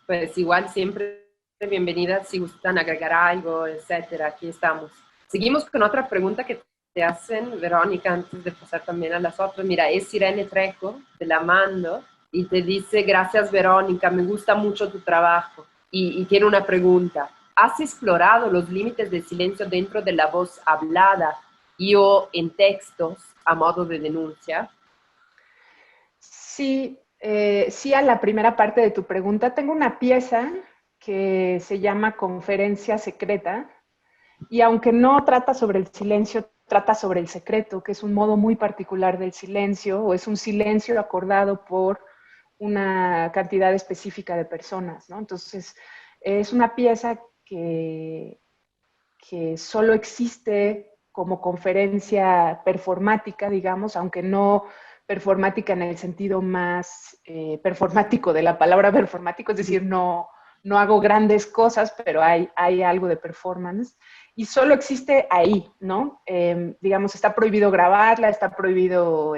pues igual siempre bienvenidas si gustan agregar algo, etcétera. Aquí estamos. Seguimos con otra pregunta que te hacen, Verónica, antes de pasar también a las otras. Mira, es Irene Trejo, te la mando, y te dice, gracias Verónica, me gusta mucho tu trabajo. Y tiene una pregunta. ¿Has explorado los límites del silencio dentro de la voz hablada y o en textos a modo de denuncia? Sí, sí a la primera parte de tu pregunta. Tengo una pieza que se llama Conferencia Secreta y aunque no trata sobre el silencio, trata sobre el secreto, que es un modo muy particular del silencio o es un silencio acordado por una cantidad específica de personas, ¿no? Entonces, es una pieza que solo existe como conferencia performática, digamos, aunque no performática en el sentido más performático de la palabra performático, es decir, no hago grandes cosas, pero hay algo de performance y solo existe ahí, ¿no? Digamos, está prohibido grabarla, está prohibido,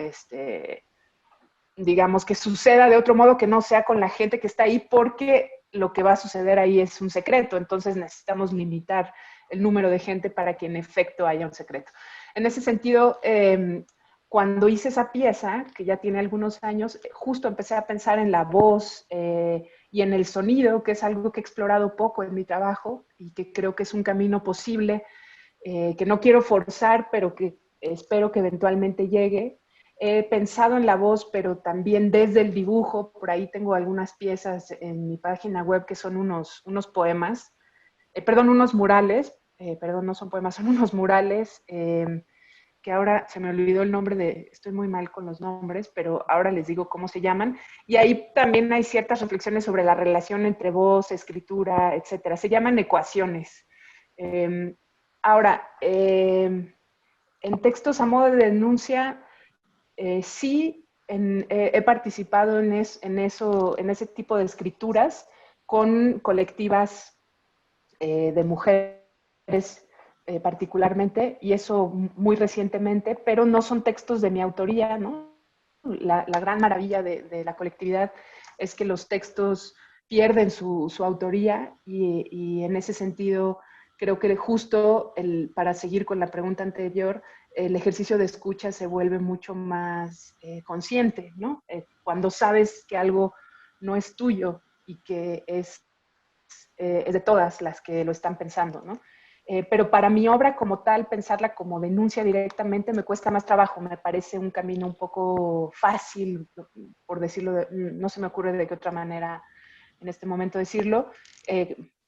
digamos, que suceda de otro modo que no sea con la gente que está ahí, porque lo que va a suceder ahí es un secreto, entonces necesitamos limitar el número de gente para que en efecto haya un secreto. En ese sentido, cuando hice esa pieza, que ya tiene algunos años, justo empecé a pensar en la voz y en el sonido, que es algo que he explorado poco en mi trabajo y que creo que es un camino posible, que no quiero forzar, pero que espero que eventualmente llegue. He pensado en la voz, pero también desde el dibujo. Por ahí tengo algunas piezas en mi página web que son unos poemas, unos murales, perdón, no son poemas, son unos murales que ahora se me olvidó el nombre estoy muy mal con los nombres, pero ahora les digo cómo se llaman. Y ahí también hay ciertas reflexiones sobre la relación entre voz, escritura, etcétera. Se llaman ecuaciones. Ahora, en textos a modo de denuncia, sí he participado en ese tipo de escrituras con colectivas de mujeres particularmente, y eso muy recientemente, pero no son textos de mi autoría, ¿no? La gran maravilla de la colectividad es que los textos pierden su autoría y en ese sentido creo que justo para seguir con la pregunta anterior, el ejercicio de escucha se vuelve mucho más consciente, ¿no? Cuando sabes que algo no es tuyo y que es de todas las que lo están pensando, ¿no? Pero para mi obra como tal, pensarla como denuncia directamente me cuesta más trabajo, me parece un camino un poco fácil, por decirlo, no se me ocurre de qué otra manera en este momento decirlo,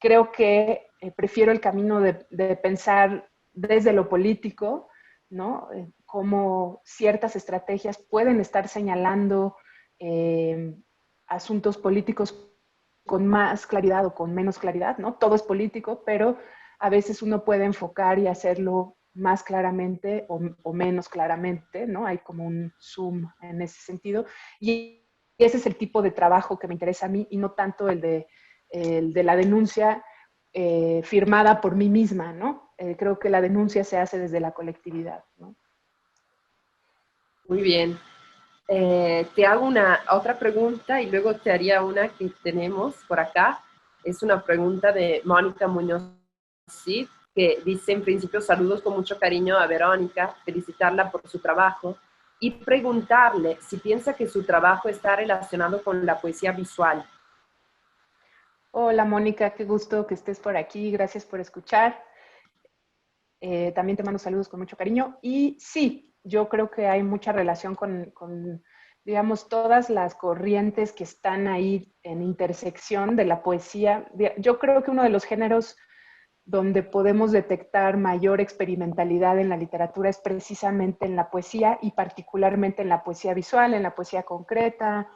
creo que prefiero el camino de pensar desde lo político, ¿no? Cómo ciertas estrategias pueden estar señalando asuntos políticos con más claridad o con menos claridad, ¿no? Todo es político, pero a veces uno puede enfocar y hacerlo más claramente o menos claramente, ¿no? Hay como un zoom en ese sentido. Y ese es el tipo de trabajo que me interesa a mí y no tanto el de la denuncia firmada por mí misma, ¿no? Creo que la denuncia se hace desde la colectividad, ¿no? Muy bien. Te hago una otra pregunta y luego te haría una que tenemos por acá. Es una pregunta de Mónica Muñoz, ¿sí? Que dice en principio saludos con mucho cariño a Verónica, felicitarla por su trabajo y preguntarle si piensa que su trabajo está relacionado con la poesía visual. Hola Mónica, qué gusto que estés por aquí, gracias por escuchar. También te mando saludos con mucho cariño. Y sí, yo creo que hay mucha relación digamos, todas las corrientes que están ahí en intersección de la poesía. Yo creo que uno de los géneros donde podemos detectar mayor experimentalidad en la literatura es precisamente en la poesía y particularmente en la poesía visual, en la poesía concreta.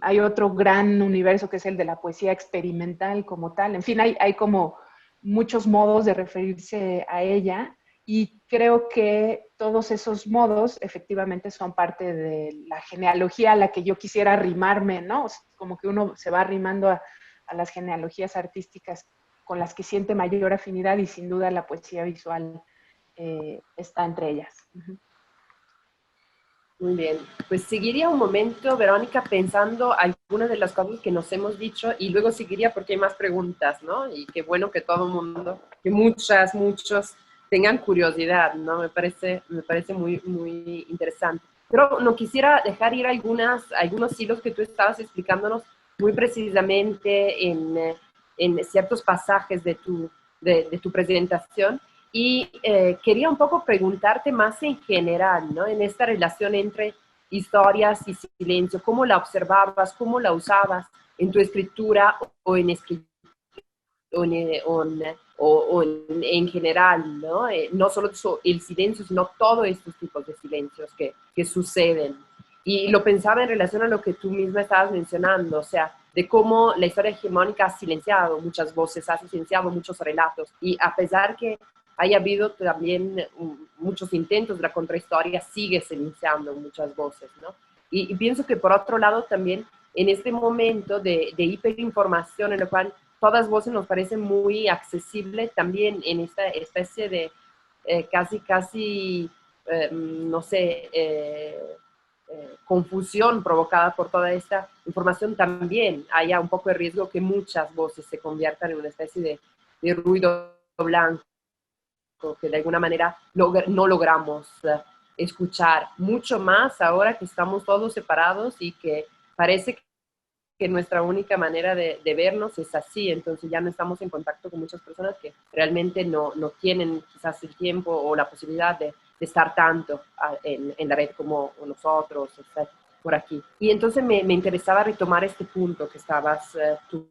Hay otro gran universo que es el de la poesía experimental como tal. En fin, hay como muchos modos de referirse a ella y creo que todos esos modos efectivamente son parte de la genealogía a la que yo quisiera arrimarme, ¿no? Como que uno se va arrimando a las genealogías artísticas con las que siente mayor afinidad y sin duda la poesía visual está entre ellas. Uh-huh. Muy bien, pues seguiría un momento, Verónica, pensando algunas de las cosas que nos hemos dicho y luego seguiría porque hay más preguntas, ¿no? Y qué bueno que todo el mundo, que muchos tengan curiosidad, ¿no? Me parece muy, muy interesante. Pero no quisiera dejar ir algunos hilos que tú estabas explicándonos muy precisamente en ciertos pasajes de tu presentación. Y quería un poco preguntarte más en general, ¿no? En esta relación entre historias y silencio, ¿cómo la observabas, cómo la usabas en tu escritura o en, en general, ¿no? No solo el silencio, sino todos estos tipos de silencios que suceden. Y lo pensaba en relación a lo que tú misma estabas mencionando, o sea, de cómo la historia hegemónica ha silenciado muchas voces, ha silenciado muchos relatos, y a pesar que haya habido también muchos intentos, la contrahistoria sigue silenciando muchas voces, ¿no? Y pienso que por otro lado también en este momento de hiperinformación en el cual todas voces nos parecen muy accesibles, también en esta especie de casi, no sé, confusión provocada por toda esta información, también haya un poco de riesgo que muchas voces se conviertan en una especie de ruido blanco que de alguna manera no logramos escuchar mucho más ahora que estamos todos separados y que parece que nuestra única manera de vernos es así, entonces ya no estamos en contacto con muchas personas que realmente no tienen quizás el tiempo o la posibilidad de estar tanto en la red como nosotros, etc., por aquí. Y entonces me interesaba retomar este punto que estabas tú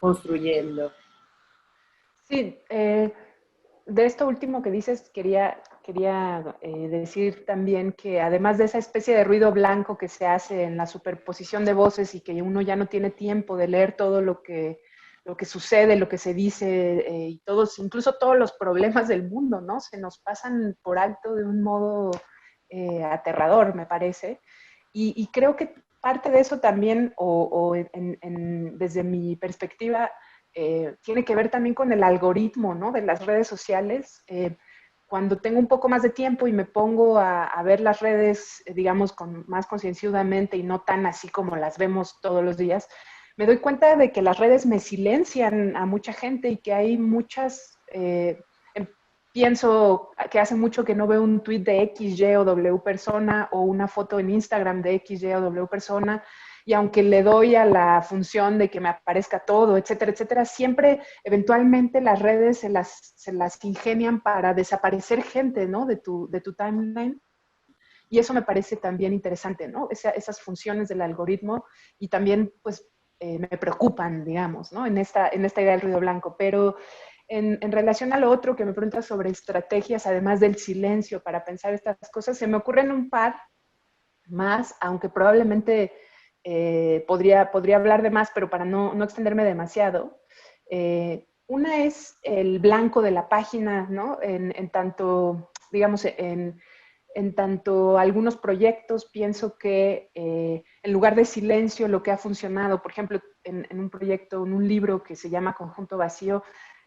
construyendo. Sí, de esto último que dices, quería decir también que además de esa especie de ruido blanco que se hace en la superposición de voces y que uno ya no tiene tiempo de leer todo lo que sucede, lo que se dice y incluso todos los problemas del mundo, ¿no? Se nos pasan por alto de un modo aterrador, me parece. Y creo que parte de eso también, desde mi perspectiva, tiene que ver también con el algoritmo, ¿no? De las redes sociales. Cuando tengo un poco más de tiempo y me pongo a ver las redes, digamos, más concienzudamente y no tan así como las vemos todos los días, me doy cuenta de que las redes me silencian a mucha gente y que hay muchas... pienso que hace mucho que no veo un tweet de X, Y o W persona o una foto en Instagram de X, Y o W persona, y aunque le doy a la función de que me aparezca todo, etcétera, etcétera, siempre eventualmente las redes se las ingenian para desaparecer gente, ¿no? De tu timeline. Y eso me parece también interesante, ¿no? Esas funciones del algoritmo y también, pues, me preocupan, digamos, ¿no? En esta idea del ruido blanco. Pero en relación a lo otro que me preguntas sobre estrategias, además del silencio para pensar estas cosas, se me ocurren un par más, aunque probablemente podría hablar de más, pero para no extenderme demasiado. Una es el blanco de la página, ¿no? En tanto, digamos, en tanto algunos proyectos pienso que en lugar de silencio lo que ha funcionado, por ejemplo, en un proyecto, en un libro que se llama Conjunto Vacío,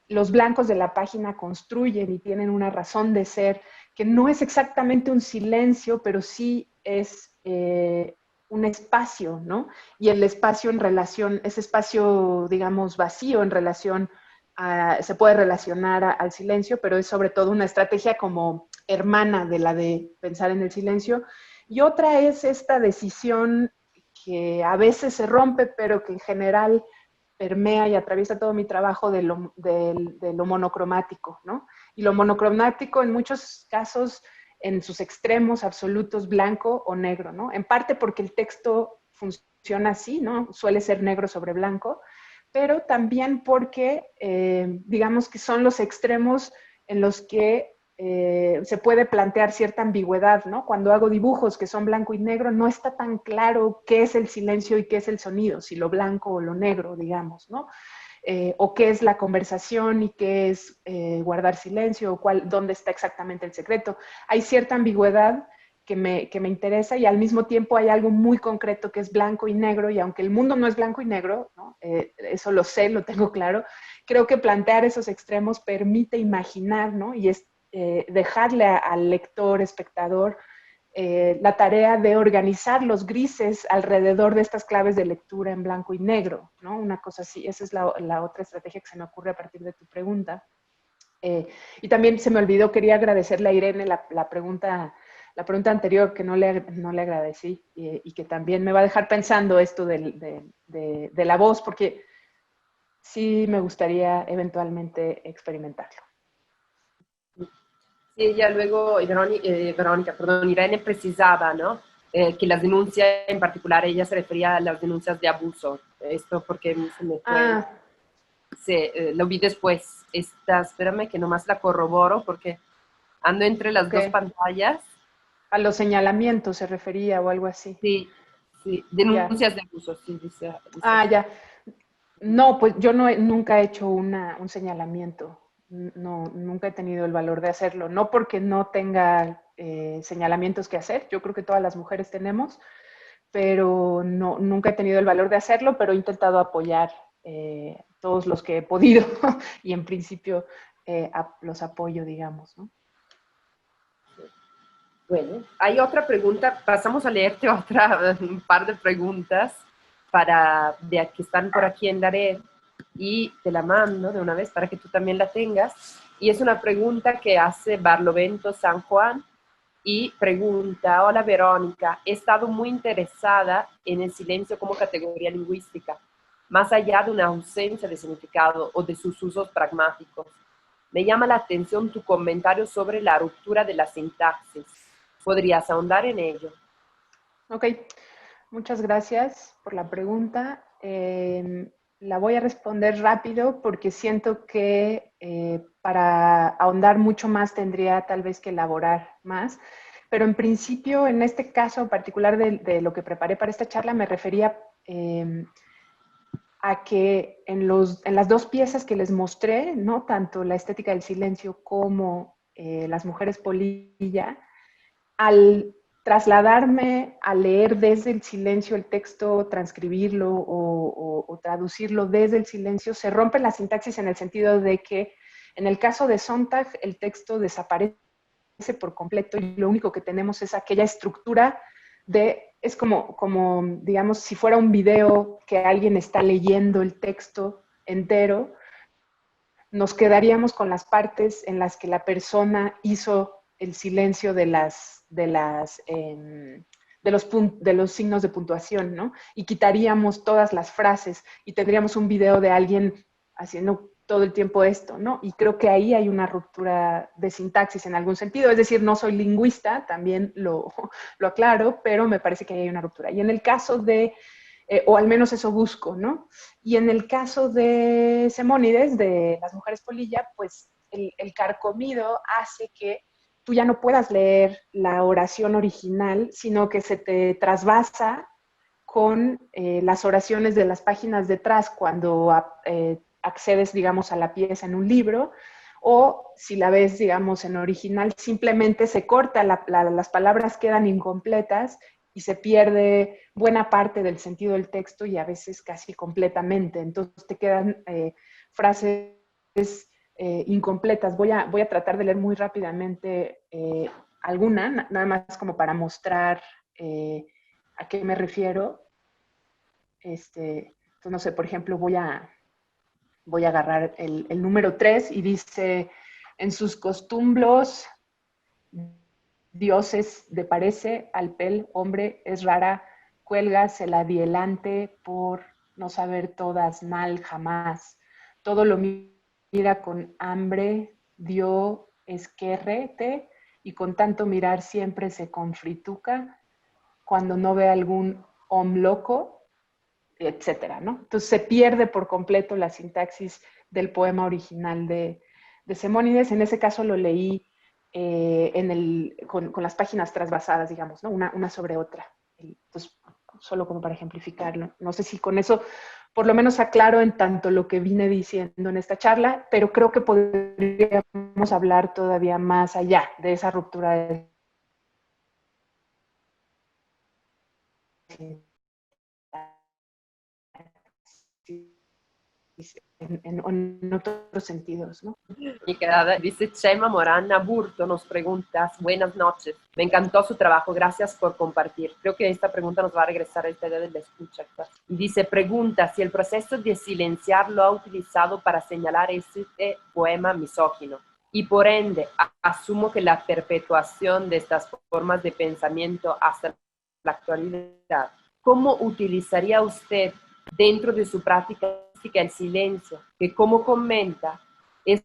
los blancos de la página construyen y tienen una razón de ser que no es exactamente un silencio, pero sí es un espacio, ¿no? Y el espacio en relación, ese espacio, digamos, vacío en relación se puede relacionar al silencio, pero es sobre todo una estrategia como hermana de la de pensar en el silencio. Y otra es esta decisión que a veces se rompe, pero que en general permea y atraviesa todo mi trabajo de lo monocromático, ¿no? Y lo monocromático en muchos casos en sus extremos absolutos, blanco o negro, ¿no? En parte porque el texto funciona así, ¿no? Suele ser negro sobre blanco, pero también porque, digamos que son los extremos en los que se puede plantear cierta ambigüedad, ¿no? Cuando hago dibujos que son blanco y negro, no está tan claro qué es el silencio y qué es el sonido, si lo blanco o lo negro, digamos, ¿no? O qué es la conversación y qué es guardar silencio, o dónde está exactamente el secreto. Hay cierta ambigüedad que me interesa y al mismo tiempo hay algo muy concreto que es blanco y negro, y aunque el mundo no es blanco y negro, ¿no? Eso lo sé, lo tengo claro, creo que plantear esos extremos permite imaginar, ¿no? Y es dejarle al lector, espectador, la tarea de organizar los grises alrededor de estas claves de lectura en blanco y negro, ¿no? Una cosa así. Esa es la otra estrategia que se me ocurre a partir de tu pregunta. Y también se me olvidó, quería agradecerle a Irene la pregunta anterior que no le agradecí y que también me va a dejar pensando esto de la voz, porque sí me gustaría eventualmente experimentarlo. Sí, ella luego, Verónica, perdón, Irene precisaba, ¿no? Que las denuncias, en particular, ella se refería a las denuncias de abuso. Esto porque se me fue, lo vi después. Espérame que nomás la corroboro porque ando entre las dos pantallas. A los señalamientos se refería o algo así. Sí, sí, denuncias de abuso, sí, dice. Ya. No, pues yo nunca he hecho un señalamiento. No, nunca he tenido el valor de hacerlo. No porque no tenga señalamientos que hacer. Yo creo que todas las mujeres tenemos, pero nunca he tenido el valor de hacerlo, pero he intentado apoyar todos los que he podido y en principio los apoyo, digamos, ¿no? Bueno, hay otra pregunta. Pasamos a leerte un par de preguntas que están por aquí en la red y te la mando de una vez para que tú también la tengas. Y es una pregunta que hace Barlovento San Juan y pregunta: hola Verónica, he estado muy interesada en el silencio como categoría lingüística, más allá de una ausencia de significado o de sus usos pragmáticos. Me llama la atención tu comentario sobre la ruptura de la sintaxis. ¿Podrías ahondar en ello? Ok, muchas gracias por la pregunta. La voy a responder rápido porque siento que para ahondar mucho más tendría tal vez que elaborar más. Pero en principio, en este caso particular de lo que preparé para esta charla, me refería a que en las dos piezas que les mostré, ¿no? Tanto la estética del silencio como las mujeres polilla, al trasladarme a leer desde el silencio el texto, transcribirlo o traducirlo desde el silencio, se rompe la sintaxis en el sentido de que en el caso de Sontag el texto desaparece por completo y lo único que tenemos es aquella estructura es como digamos, si fuera un video que alguien está leyendo el texto entero, nos quedaríamos con las partes en las que la persona hizo el silencio de los signos de puntuación, ¿no? Y quitaríamos todas las frases y tendríamos un video de alguien haciendo todo el tiempo esto, ¿no? Y creo que ahí hay una ruptura de sintaxis en algún sentido, es decir, no soy lingüista, también lo aclaro, pero me parece que ahí hay una ruptura. Y en el caso de o al menos eso busco, ¿no? Y en el caso de Simónides, de las mujeres polilla, pues el carcomido hace que tú ya no puedas leer la oración original, sino que se te trasvasa con las oraciones de las páginas detrás cuando accedes, digamos, a la pieza en un libro, o si la ves, digamos, en original, simplemente se corta, las palabras quedan incompletas y se pierde buena parte del sentido del texto y a veces casi completamente. Entonces te quedan frases incompletas. Voy a tratar de leer muy rápidamente alguna, nada más como para mostrar a qué me refiero. Entonces, no sé, por ejemplo, voy a agarrar el número 3 y dice, en sus costumbres, dioses de parece, al pel, hombre, es rara, cuelga, se la dielante por no saber todas mal jamás. Todo lo mira con hambre, dio esquerrete, y con tanto mirar siempre se confrituca, cuando no ve algún loco, etcétera, ¿no? Entonces se pierde por completo la sintaxis del poema original de Simónides. En ese caso lo leí con las páginas trasvasadas, digamos, ¿no? Una sobre otra. Entonces, solo como para ejemplificarlo. No sé si con eso por lo menos aclaro en tanto lo que vine diciendo en esta charla, pero creo que podríamos hablar todavía más allá de esa ruptura de en otros sentidos, ¿no? Mi querida, dice Chema Morán Aburto, nos preguntas, buenas noches, me encantó su trabajo, gracias por compartir. Creo que esta pregunta nos va a regresar a esta idea de la escucha. Y dice, pregunta si el proceso de silenciar lo ha utilizado para señalar este poema misógino. Y por ende, asumo que la perpetuación de estas formas de pensamiento hasta la actualidad, ¿cómo utilizaría usted dentro de su práctica el silencio? Que como comenta, es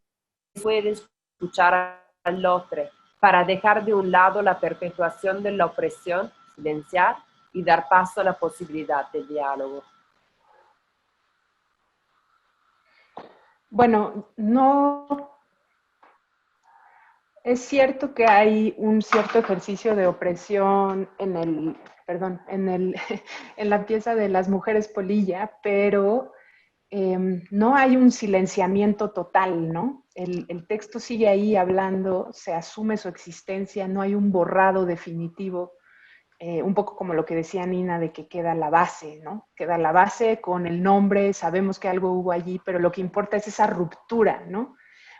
puede escuchar al otro para dejar de un lado la perpetuación de la opresión, silenciar y dar paso a la posibilidad de diálogo. Bueno, no es cierto que hay un cierto ejercicio de opresión en la pieza de las mujeres polilla, pero no hay un silenciamiento total, ¿no? El texto sigue ahí hablando, se asume su existencia, no hay un borrado definitivo, un poco como lo que decía Nina de que queda la base, ¿no? Queda la base con el nombre, sabemos que algo hubo allí, pero lo que importa es esa ruptura, ¿no?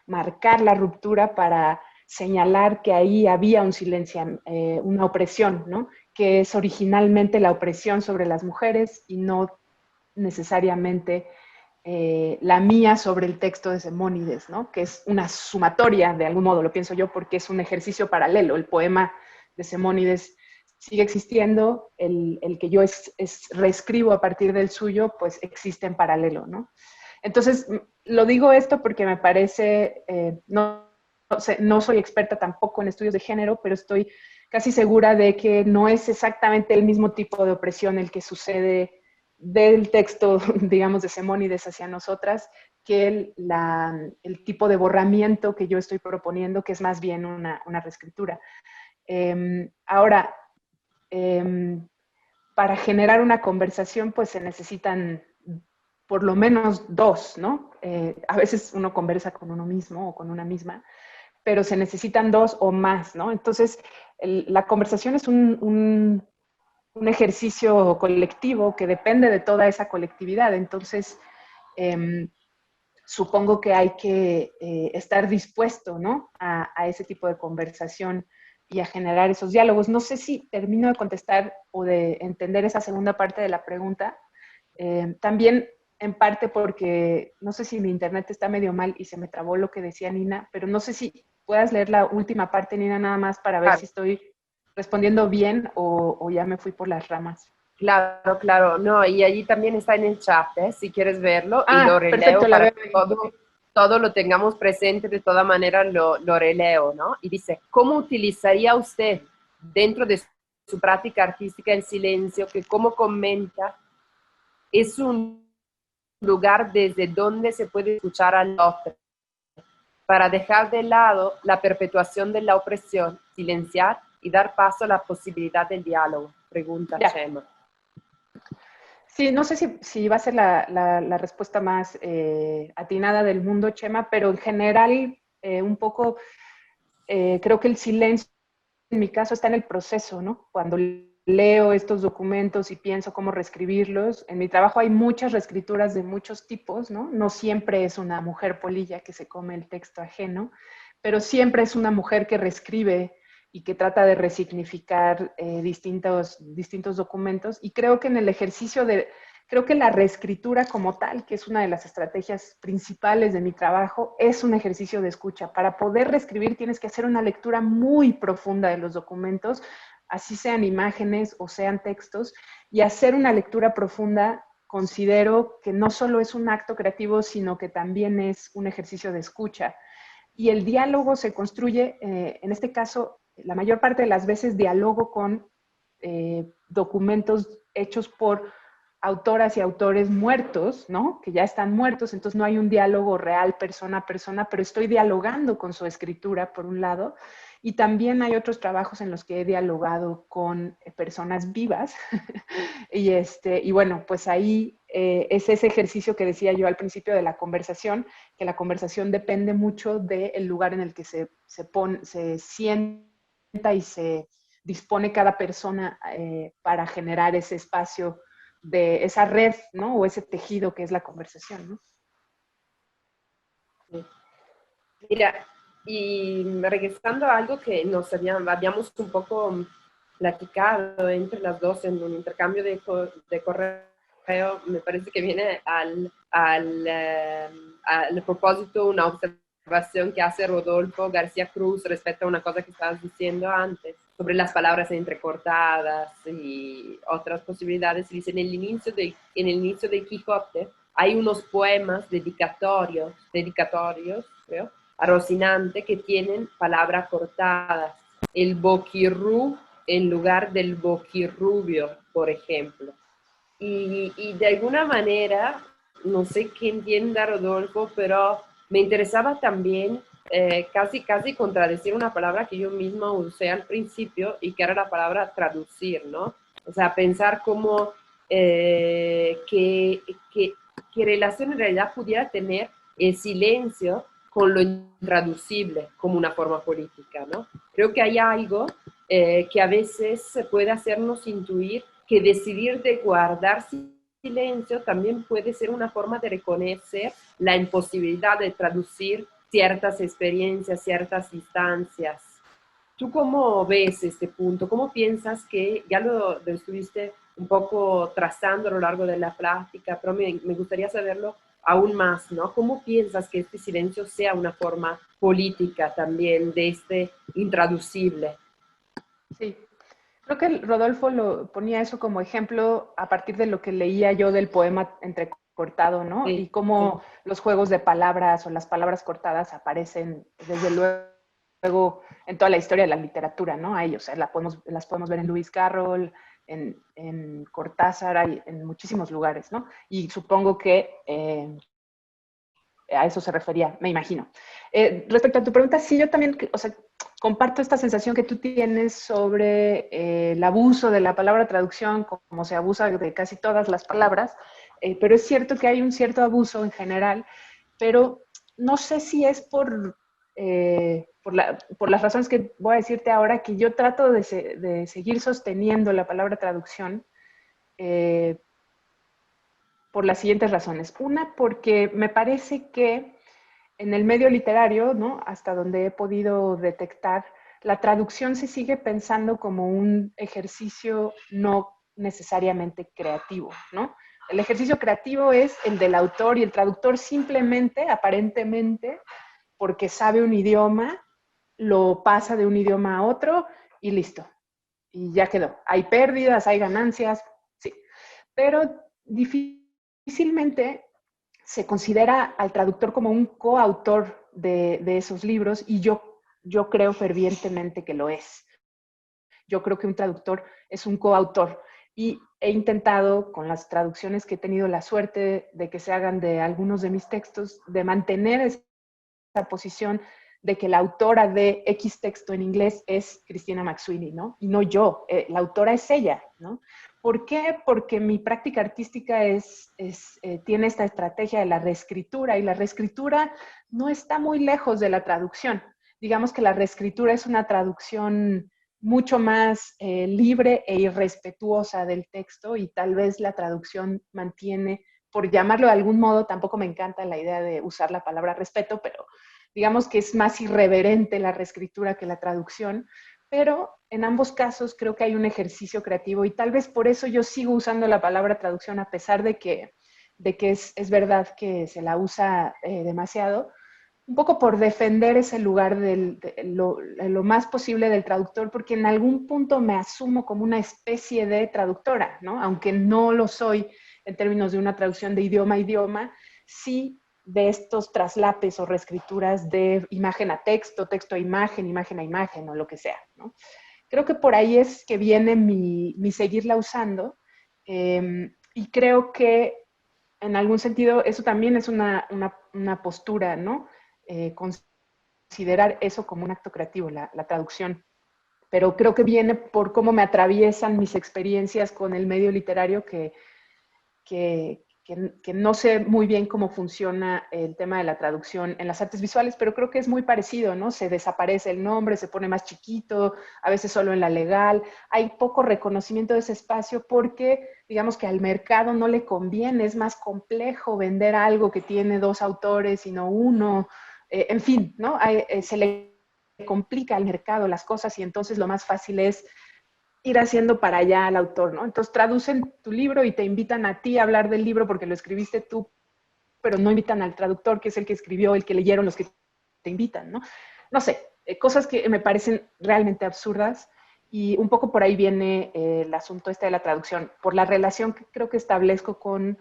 Marcar la ruptura para señalar que ahí había un silencio, una opresión, ¿no? Que es originalmente la opresión sobre las mujeres y no necesariamente la mía sobre el texto de Simónides, ¿no? Que es una sumatoria, de algún modo, lo pienso yo, porque es un ejercicio paralelo. El poema de Simónides sigue existiendo, el que yo reescribo a partir del suyo, pues existe en paralelo, ¿no? Entonces, lo digo esto porque me parece, no soy experta tampoco en estudios de género, pero estoy casi segura de que no es exactamente el mismo tipo de opresión el que sucede del texto, digamos, de Simónides hacia nosotras, que el tipo de borramiento que yo estoy proponiendo, que es más bien una reescritura. Ahora, para generar una conversación, pues se necesitan por lo menos dos, ¿no? A veces uno conversa con uno mismo o con una misma, pero se necesitan dos o más, ¿no? Entonces, la conversación es un ejercicio colectivo que depende de toda esa colectividad. Entonces, supongo que hay que estar dispuesto, ¿no? A ese tipo de conversación y a generar esos diálogos. No sé si termino de contestar o de entender esa segunda parte de la pregunta. También en parte porque no sé si mi internet está medio mal y se me trabó lo que decía Nina, pero no sé si puedas leer la última parte, Nina, nada más para ver si estoy respondiendo bien o ya me fui por las ramas. Claro, claro, no, y allí también está en el chat, si quieres verlo, y lo releo perfecto, para que todo lo tengamos presente, de toda manera lo releo, ¿no? Y dice, ¿cómo utilizaría usted dentro de su práctica artística el silencio, que como comenta, es un lugar desde donde se puede escuchar al otro, para dejar de lado la perpetuación de la opresión, silenciar y dar paso a la posibilidad del diálogo. Pregunta Ya. Chema. Sí, no sé si va a ser la respuesta más atinada del mundo, Chema, pero en general, un poco, creo que el silencio, en mi caso, está en el proceso, ¿no? Cuando leo estos documentos y pienso cómo reescribirlos, en mi trabajo hay muchas reescrituras de muchos tipos, ¿no? No siempre es una mujer polilla que se come el texto ajeno, pero siempre es una mujer que reescribe y que trata de resignificar distintos documentos. Y creo que en el ejercicio creo que la reescritura como tal, que es una de las estrategias principales de mi trabajo, es un ejercicio de escucha. Para poder reescribir tienes que hacer una lectura muy profunda de los documentos, así sean imágenes o sean textos, y hacer una lectura profunda considero que no solo es un acto creativo, sino que también es un ejercicio de escucha. Y el diálogo se construye, en este caso, la mayor parte de las veces dialogo con documentos hechos por autoras y autores muertos, ¿no? Que ya están muertos, entonces no hay un diálogo real persona a persona, pero estoy dialogando con su escritura, por un lado, y también hay otros trabajos en los que he dialogado con personas vivas, y bueno, pues ahí es ese ejercicio que decía yo al principio de la conversación, que la conversación depende mucho del lugar en el que se sienta y se dispone cada persona para generar ese espacio de esa red, ¿no? O ese tejido que es la conversación, ¿no? Mira, y regresando a algo que habíamos un poco platicado entre las dos en un intercambio de correo, me parece que viene al propósito una observación que hace Rodolfo García Cruz respecto a una cosa que estabas diciendo antes, sobre las palabras entrecortadas y otras posibilidades. Dice, en el inicio de Quijote hay unos poemas dedicatorios, creo, a Rocinante, que tienen palabras cortadas. El boquirrú en lugar del boquirrubio, por ejemplo. Y de alguna manera, no sé qué entienda Rodolfo, pero me interesaba también casi contradecir una palabra que yo misma usé al principio y que era la palabra traducir, ¿no? O sea, pensar cómo qué relación en realidad pudiera tener el silencio con lo intraducible como una forma política, ¿no? Creo que hay algo que a veces puede hacernos intuir que decidir de guardar silencio también puede ser una forma de reconocer la imposibilidad de traducir ciertas experiencias, ciertas instancias. ¿Tú cómo ves este punto? ¿Cómo piensas que ya lo estuviste un poco trazando a lo largo de la plática, pero me gustaría saberlo aún más, ¿no? ¿Cómo piensas que este silencio sea una forma política también de este intraducible? Sí, creo que Rodolfo lo ponía eso como ejemplo a partir de lo que leía yo del poema entrecortado, ¿no? Sí, Y cómo sí. los juegos de palabras o las palabras cortadas aparecen desde luego en toda la historia de la literatura, ¿no? Ahí, o sea, las podemos ver en Lewis Carroll, en Cortázar, en muchísimos lugares, ¿no? Y supongo que a eso se refería, me imagino. Respecto a tu pregunta, sí, yo también, o sea, comparto esta sensación que tú tienes sobre el abuso de la palabra traducción, como se abusa de casi todas las palabras, pero es cierto que hay un cierto abuso en general, pero no sé si es por las razones que voy a decirte ahora, que yo trato de seguir sosteniendo la palabra traducción, por las siguientes razones. Una, porque me parece que en el medio literario, ¿no? Hasta donde he podido detectar, la traducción se sigue pensando como un ejercicio no necesariamente creativo, ¿no? El ejercicio creativo es el del autor y el traductor simplemente, aparentemente, porque sabe un idioma, lo pasa de un idioma a otro y listo. Y ya quedó. Hay pérdidas, hay ganancias, sí. Pero difícilmente se considera al traductor como un coautor de esos libros y yo creo fervientemente que lo es. Yo creo que un traductor es un coautor. y he intentado, con las traducciones que he tenido la suerte de que se hagan de algunos de mis textos, de mantener esa posición de que la autora de X texto en inglés es Christina McSweeney, ¿no? Y no yo, la autora es ella, ¿no? ¿Por qué? Porque mi práctica artística tiene esta estrategia de la reescritura, y la reescritura no está muy lejos de la traducción. Digamos que la reescritura es una traducción mucho más libre e irrespetuosa del texto, y tal vez la traducción mantiene, por llamarlo de algún modo, tampoco me encanta la idea de usar la palabra respeto, pero digamos que es más irreverente la reescritura que la traducción, pero en ambos casos creo que hay un ejercicio creativo, y tal vez por eso yo sigo usando la palabra traducción, a pesar de que es verdad que se la usa demasiado, un poco por defender ese lugar lo más posible del traductor, porque en algún punto me asumo como una especie de traductora, ¿no? Aunque no lo soy en términos de una traducción de idioma a idioma, sí de estos traslapes o reescrituras de imagen a texto, texto a imagen, imagen a imagen o lo que sea, ¿no? Creo que por ahí es que viene mi seguirla usando, y creo que en algún sentido eso también es una postura, ¿no? Considerar eso como un acto creativo, la traducción. Pero creo que viene por cómo me atraviesan mis experiencias con el medio literario, que no sé muy bien cómo funciona el tema de la traducción en las artes visuales, pero creo que es muy parecido, ¿no? Se desaparece el nombre, se pone más chiquito, a veces solo en la legal. Hay poco reconocimiento de ese espacio porque, digamos que al mercado no le conviene, es más complejo vender algo que tiene dos autores y no uno. En fin, ¿no? Se le complica al mercado las cosas, y entonces lo más fácil es ir haciendo para allá al autor, ¿no? Entonces traducen tu libro y te invitan a ti a hablar del libro porque lo escribiste tú, pero no invitan al traductor, que es el que escribió, el que leyeron los que te invitan, ¿no? No sé, cosas que me parecen realmente absurdas, y un poco por ahí viene el asunto este de la traducción, por la relación que creo que establezco con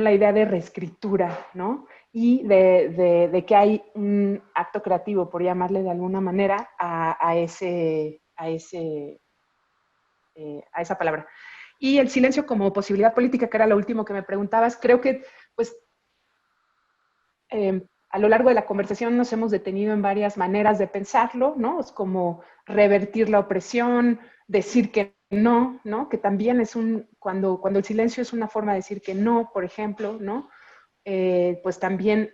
la idea de reescritura, ¿no? Y de que hay un acto creativo, por llamarle de alguna manera, a esa palabra. Y el silencio como posibilidad política, que era lo último que me preguntabas, creo que pues a lo largo de la conversación nos hemos detenido en varias maneras de pensarlo, ¿no? Es como revertir la opresión, decir que no, ¿no? Que también es cuando el silencio es una forma de decir que no, por ejemplo, ¿no? Pues también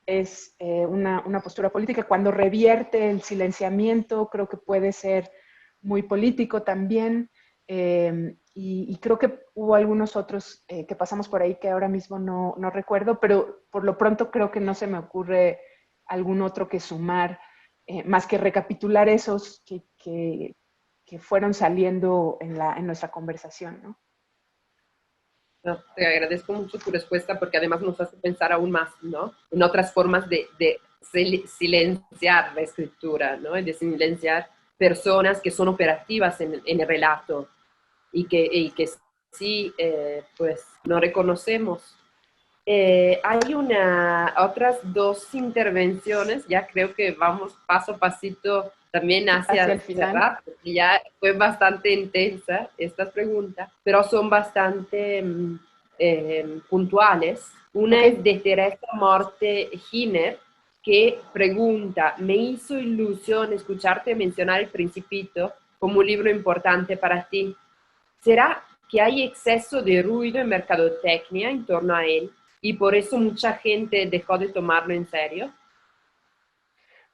es una postura política. Cuando revierte el silenciamiento, creo que puede ser muy político también. Y creo que hubo algunos otros que pasamos por ahí que ahora mismo no recuerdo, pero por lo pronto creo que no se me ocurre algún otro que sumar, más que recapitular esos que fueron saliendo en nuestra conversación, ¿no? No, te agradezco mucho tu respuesta porque además nos hace pensar aún más, ¿no? En otras formas de silenciar la escritura, ¿no? Y de silenciar personas que son operativas en el relato y que sí, pues no reconocemos. Hay otras dos intervenciones, ya creo que vamos paso a pasito también Hacia hacia el final. cerrar, porque ya fue bastante intensa estas preguntas, pero son bastante puntuales. Una Ok. es de Teresa Morte Giner, que pregunta: me hizo ilusión escucharte mencionar El Principito como un libro importante para ti. ¿Será que hay exceso de ruido en mercadotecnia en torno a él y por eso mucha gente dejó de tomarlo en serio?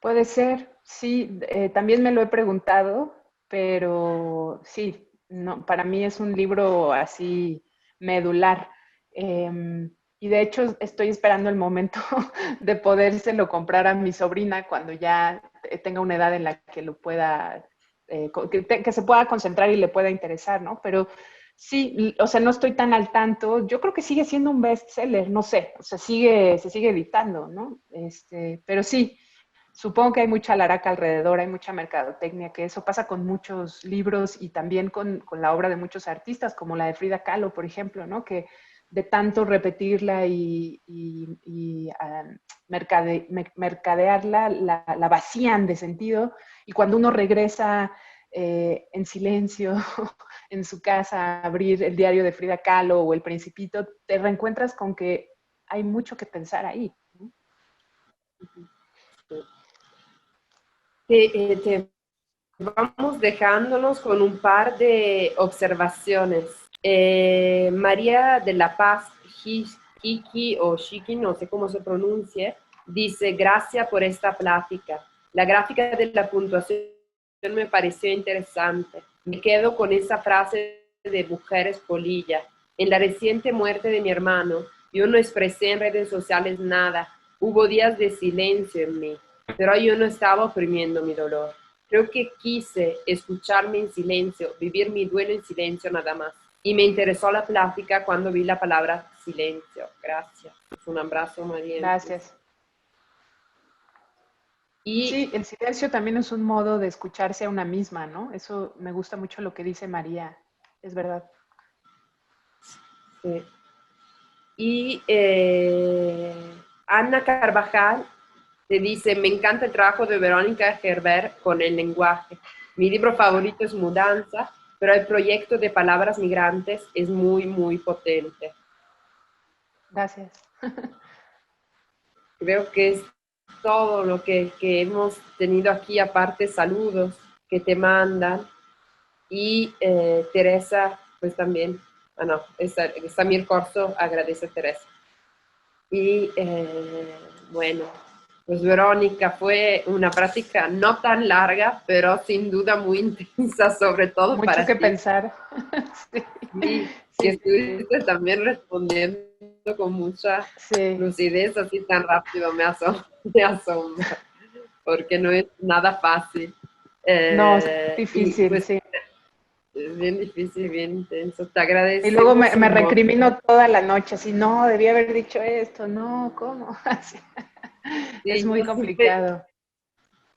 Puede ser, sí, también me lo he preguntado, pero sí, no, para mí es un libro así medular. Y de hecho estoy esperando el momento de podérselo comprar a mi sobrina cuando ya tenga una edad en la que lo pueda, que se pueda concentrar y le pueda interesar, ¿no? Pero sí, o sea, no estoy tan al tanto. Yo creo que sigue siendo un bestseller, no sé, o sea, se sigue editando, ¿no? Pero sí. Supongo que hay mucha laraca alrededor, hay mucha mercadotecnia, que eso pasa con muchos libros y también con la obra de muchos artistas, como la de Frida Kahlo, por ejemplo, ¿no? Que de tanto repetirla y mercadearla, la vacían de sentido, y cuando uno regresa en silencio, en su casa, abrir el diario de Frida Kahlo o El Principito, te reencuentras con que hay mucho que pensar ahí, ¿no? Te vamos dejándonos con un par de observaciones. María de la Paz Kiki o Shiki, no sé cómo se pronuncie, dice, gracias por esta plática. La gráfica de la puntuación me pareció interesante. Me quedo con esa frase de Mujeres Polilla. En la reciente muerte de mi hermano, yo no expresé en redes sociales nada. Hubo días de silencio en mí, pero yo no estaba oprimiendo mi dolor. Creo que quise escucharme en silencio, vivir mi duelo en silencio nada más. Y me interesó la plática cuando vi la palabra silencio. Gracias. Un abrazo, María. Gracias. Y Sí, el silencio también es un modo de escucharse a una misma, ¿no? Eso me gusta mucho lo que dice María, es verdad. sí. Y Ana Carvajal te dice, me encanta el trabajo de Verónica Gerber con el lenguaje. Mi libro favorito es Mudanza, pero el proyecto de Palabras Migrantes es muy, muy potente. Gracias. Creo que es todo lo que hemos tenido aquí, aparte saludos que te mandan. Y Teresa, pues también, no, Samir Corso agradece a Teresa. Y bueno, pues Verónica, fue una práctica no tan larga, pero sin duda muy intensa, sobre todo Mucho para que ti. pensar. Sí, Y que sí, sí, estuviste también respondiendo con mucha sí, lucidez así tan rápido, me asombra, porque no es nada fácil. no, es Y difícil, pues sí. es bien difícil, bien intenso. Te Y luego agradecemos me un montón. recrimino toda la noche, así, no, debía haber dicho esto, no, ¿cómo? Así. Es Sí, muy yo supe, complicado.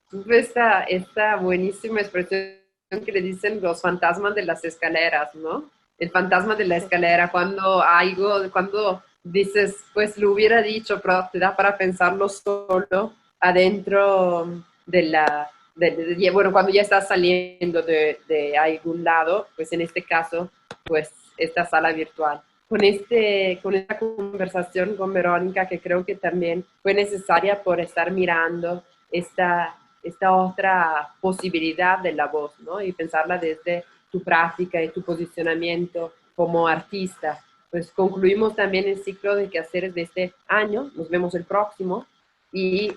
tuve esta buenísima expresión que le dicen los fantasmas de las escaleras, ¿no? El fantasma de la Sí, escalera, cuando dices, pues lo hubiera dicho, pero te da para pensarlo solo adentro bueno, cuando ya estás saliendo de algún lado, pues en este caso, pues esta sala virtual. Con esta conversación con Verónica, que creo que también fue necesaria por estar mirando esta otra posibilidad de la voz, ¿no? Y pensarla desde tu práctica y tu posicionamiento como artista. Pues concluimos también el ciclo de quehaceres de este año, nos vemos el próximo y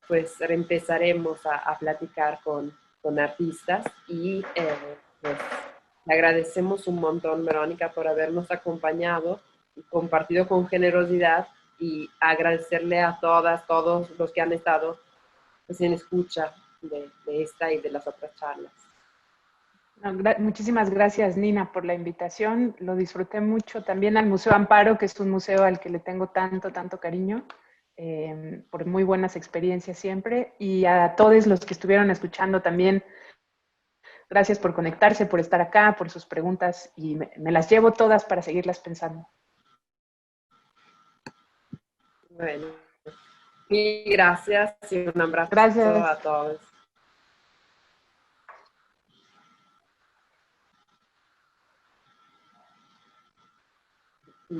pues empezaremos a platicar con artistas y pues le agradecemos un montón, Verónica, por habernos acompañado y compartido con generosidad y agradecerle a todos los que han estado pues, en escucha de esta y de las otras charlas. no, muchísimas gracias, Nina, por la invitación. Lo disfruté mucho. También al Museo Amparo, que es un museo al que le tengo tanto, tanto cariño, por muy buenas experiencias siempre. Y a todos los que estuvieron escuchando también, gracias por conectarse, por estar acá, por sus preguntas. Y me las llevo todas para seguirlas pensando. Bueno, mil gracias y un abrazo Gracias. a todos. Y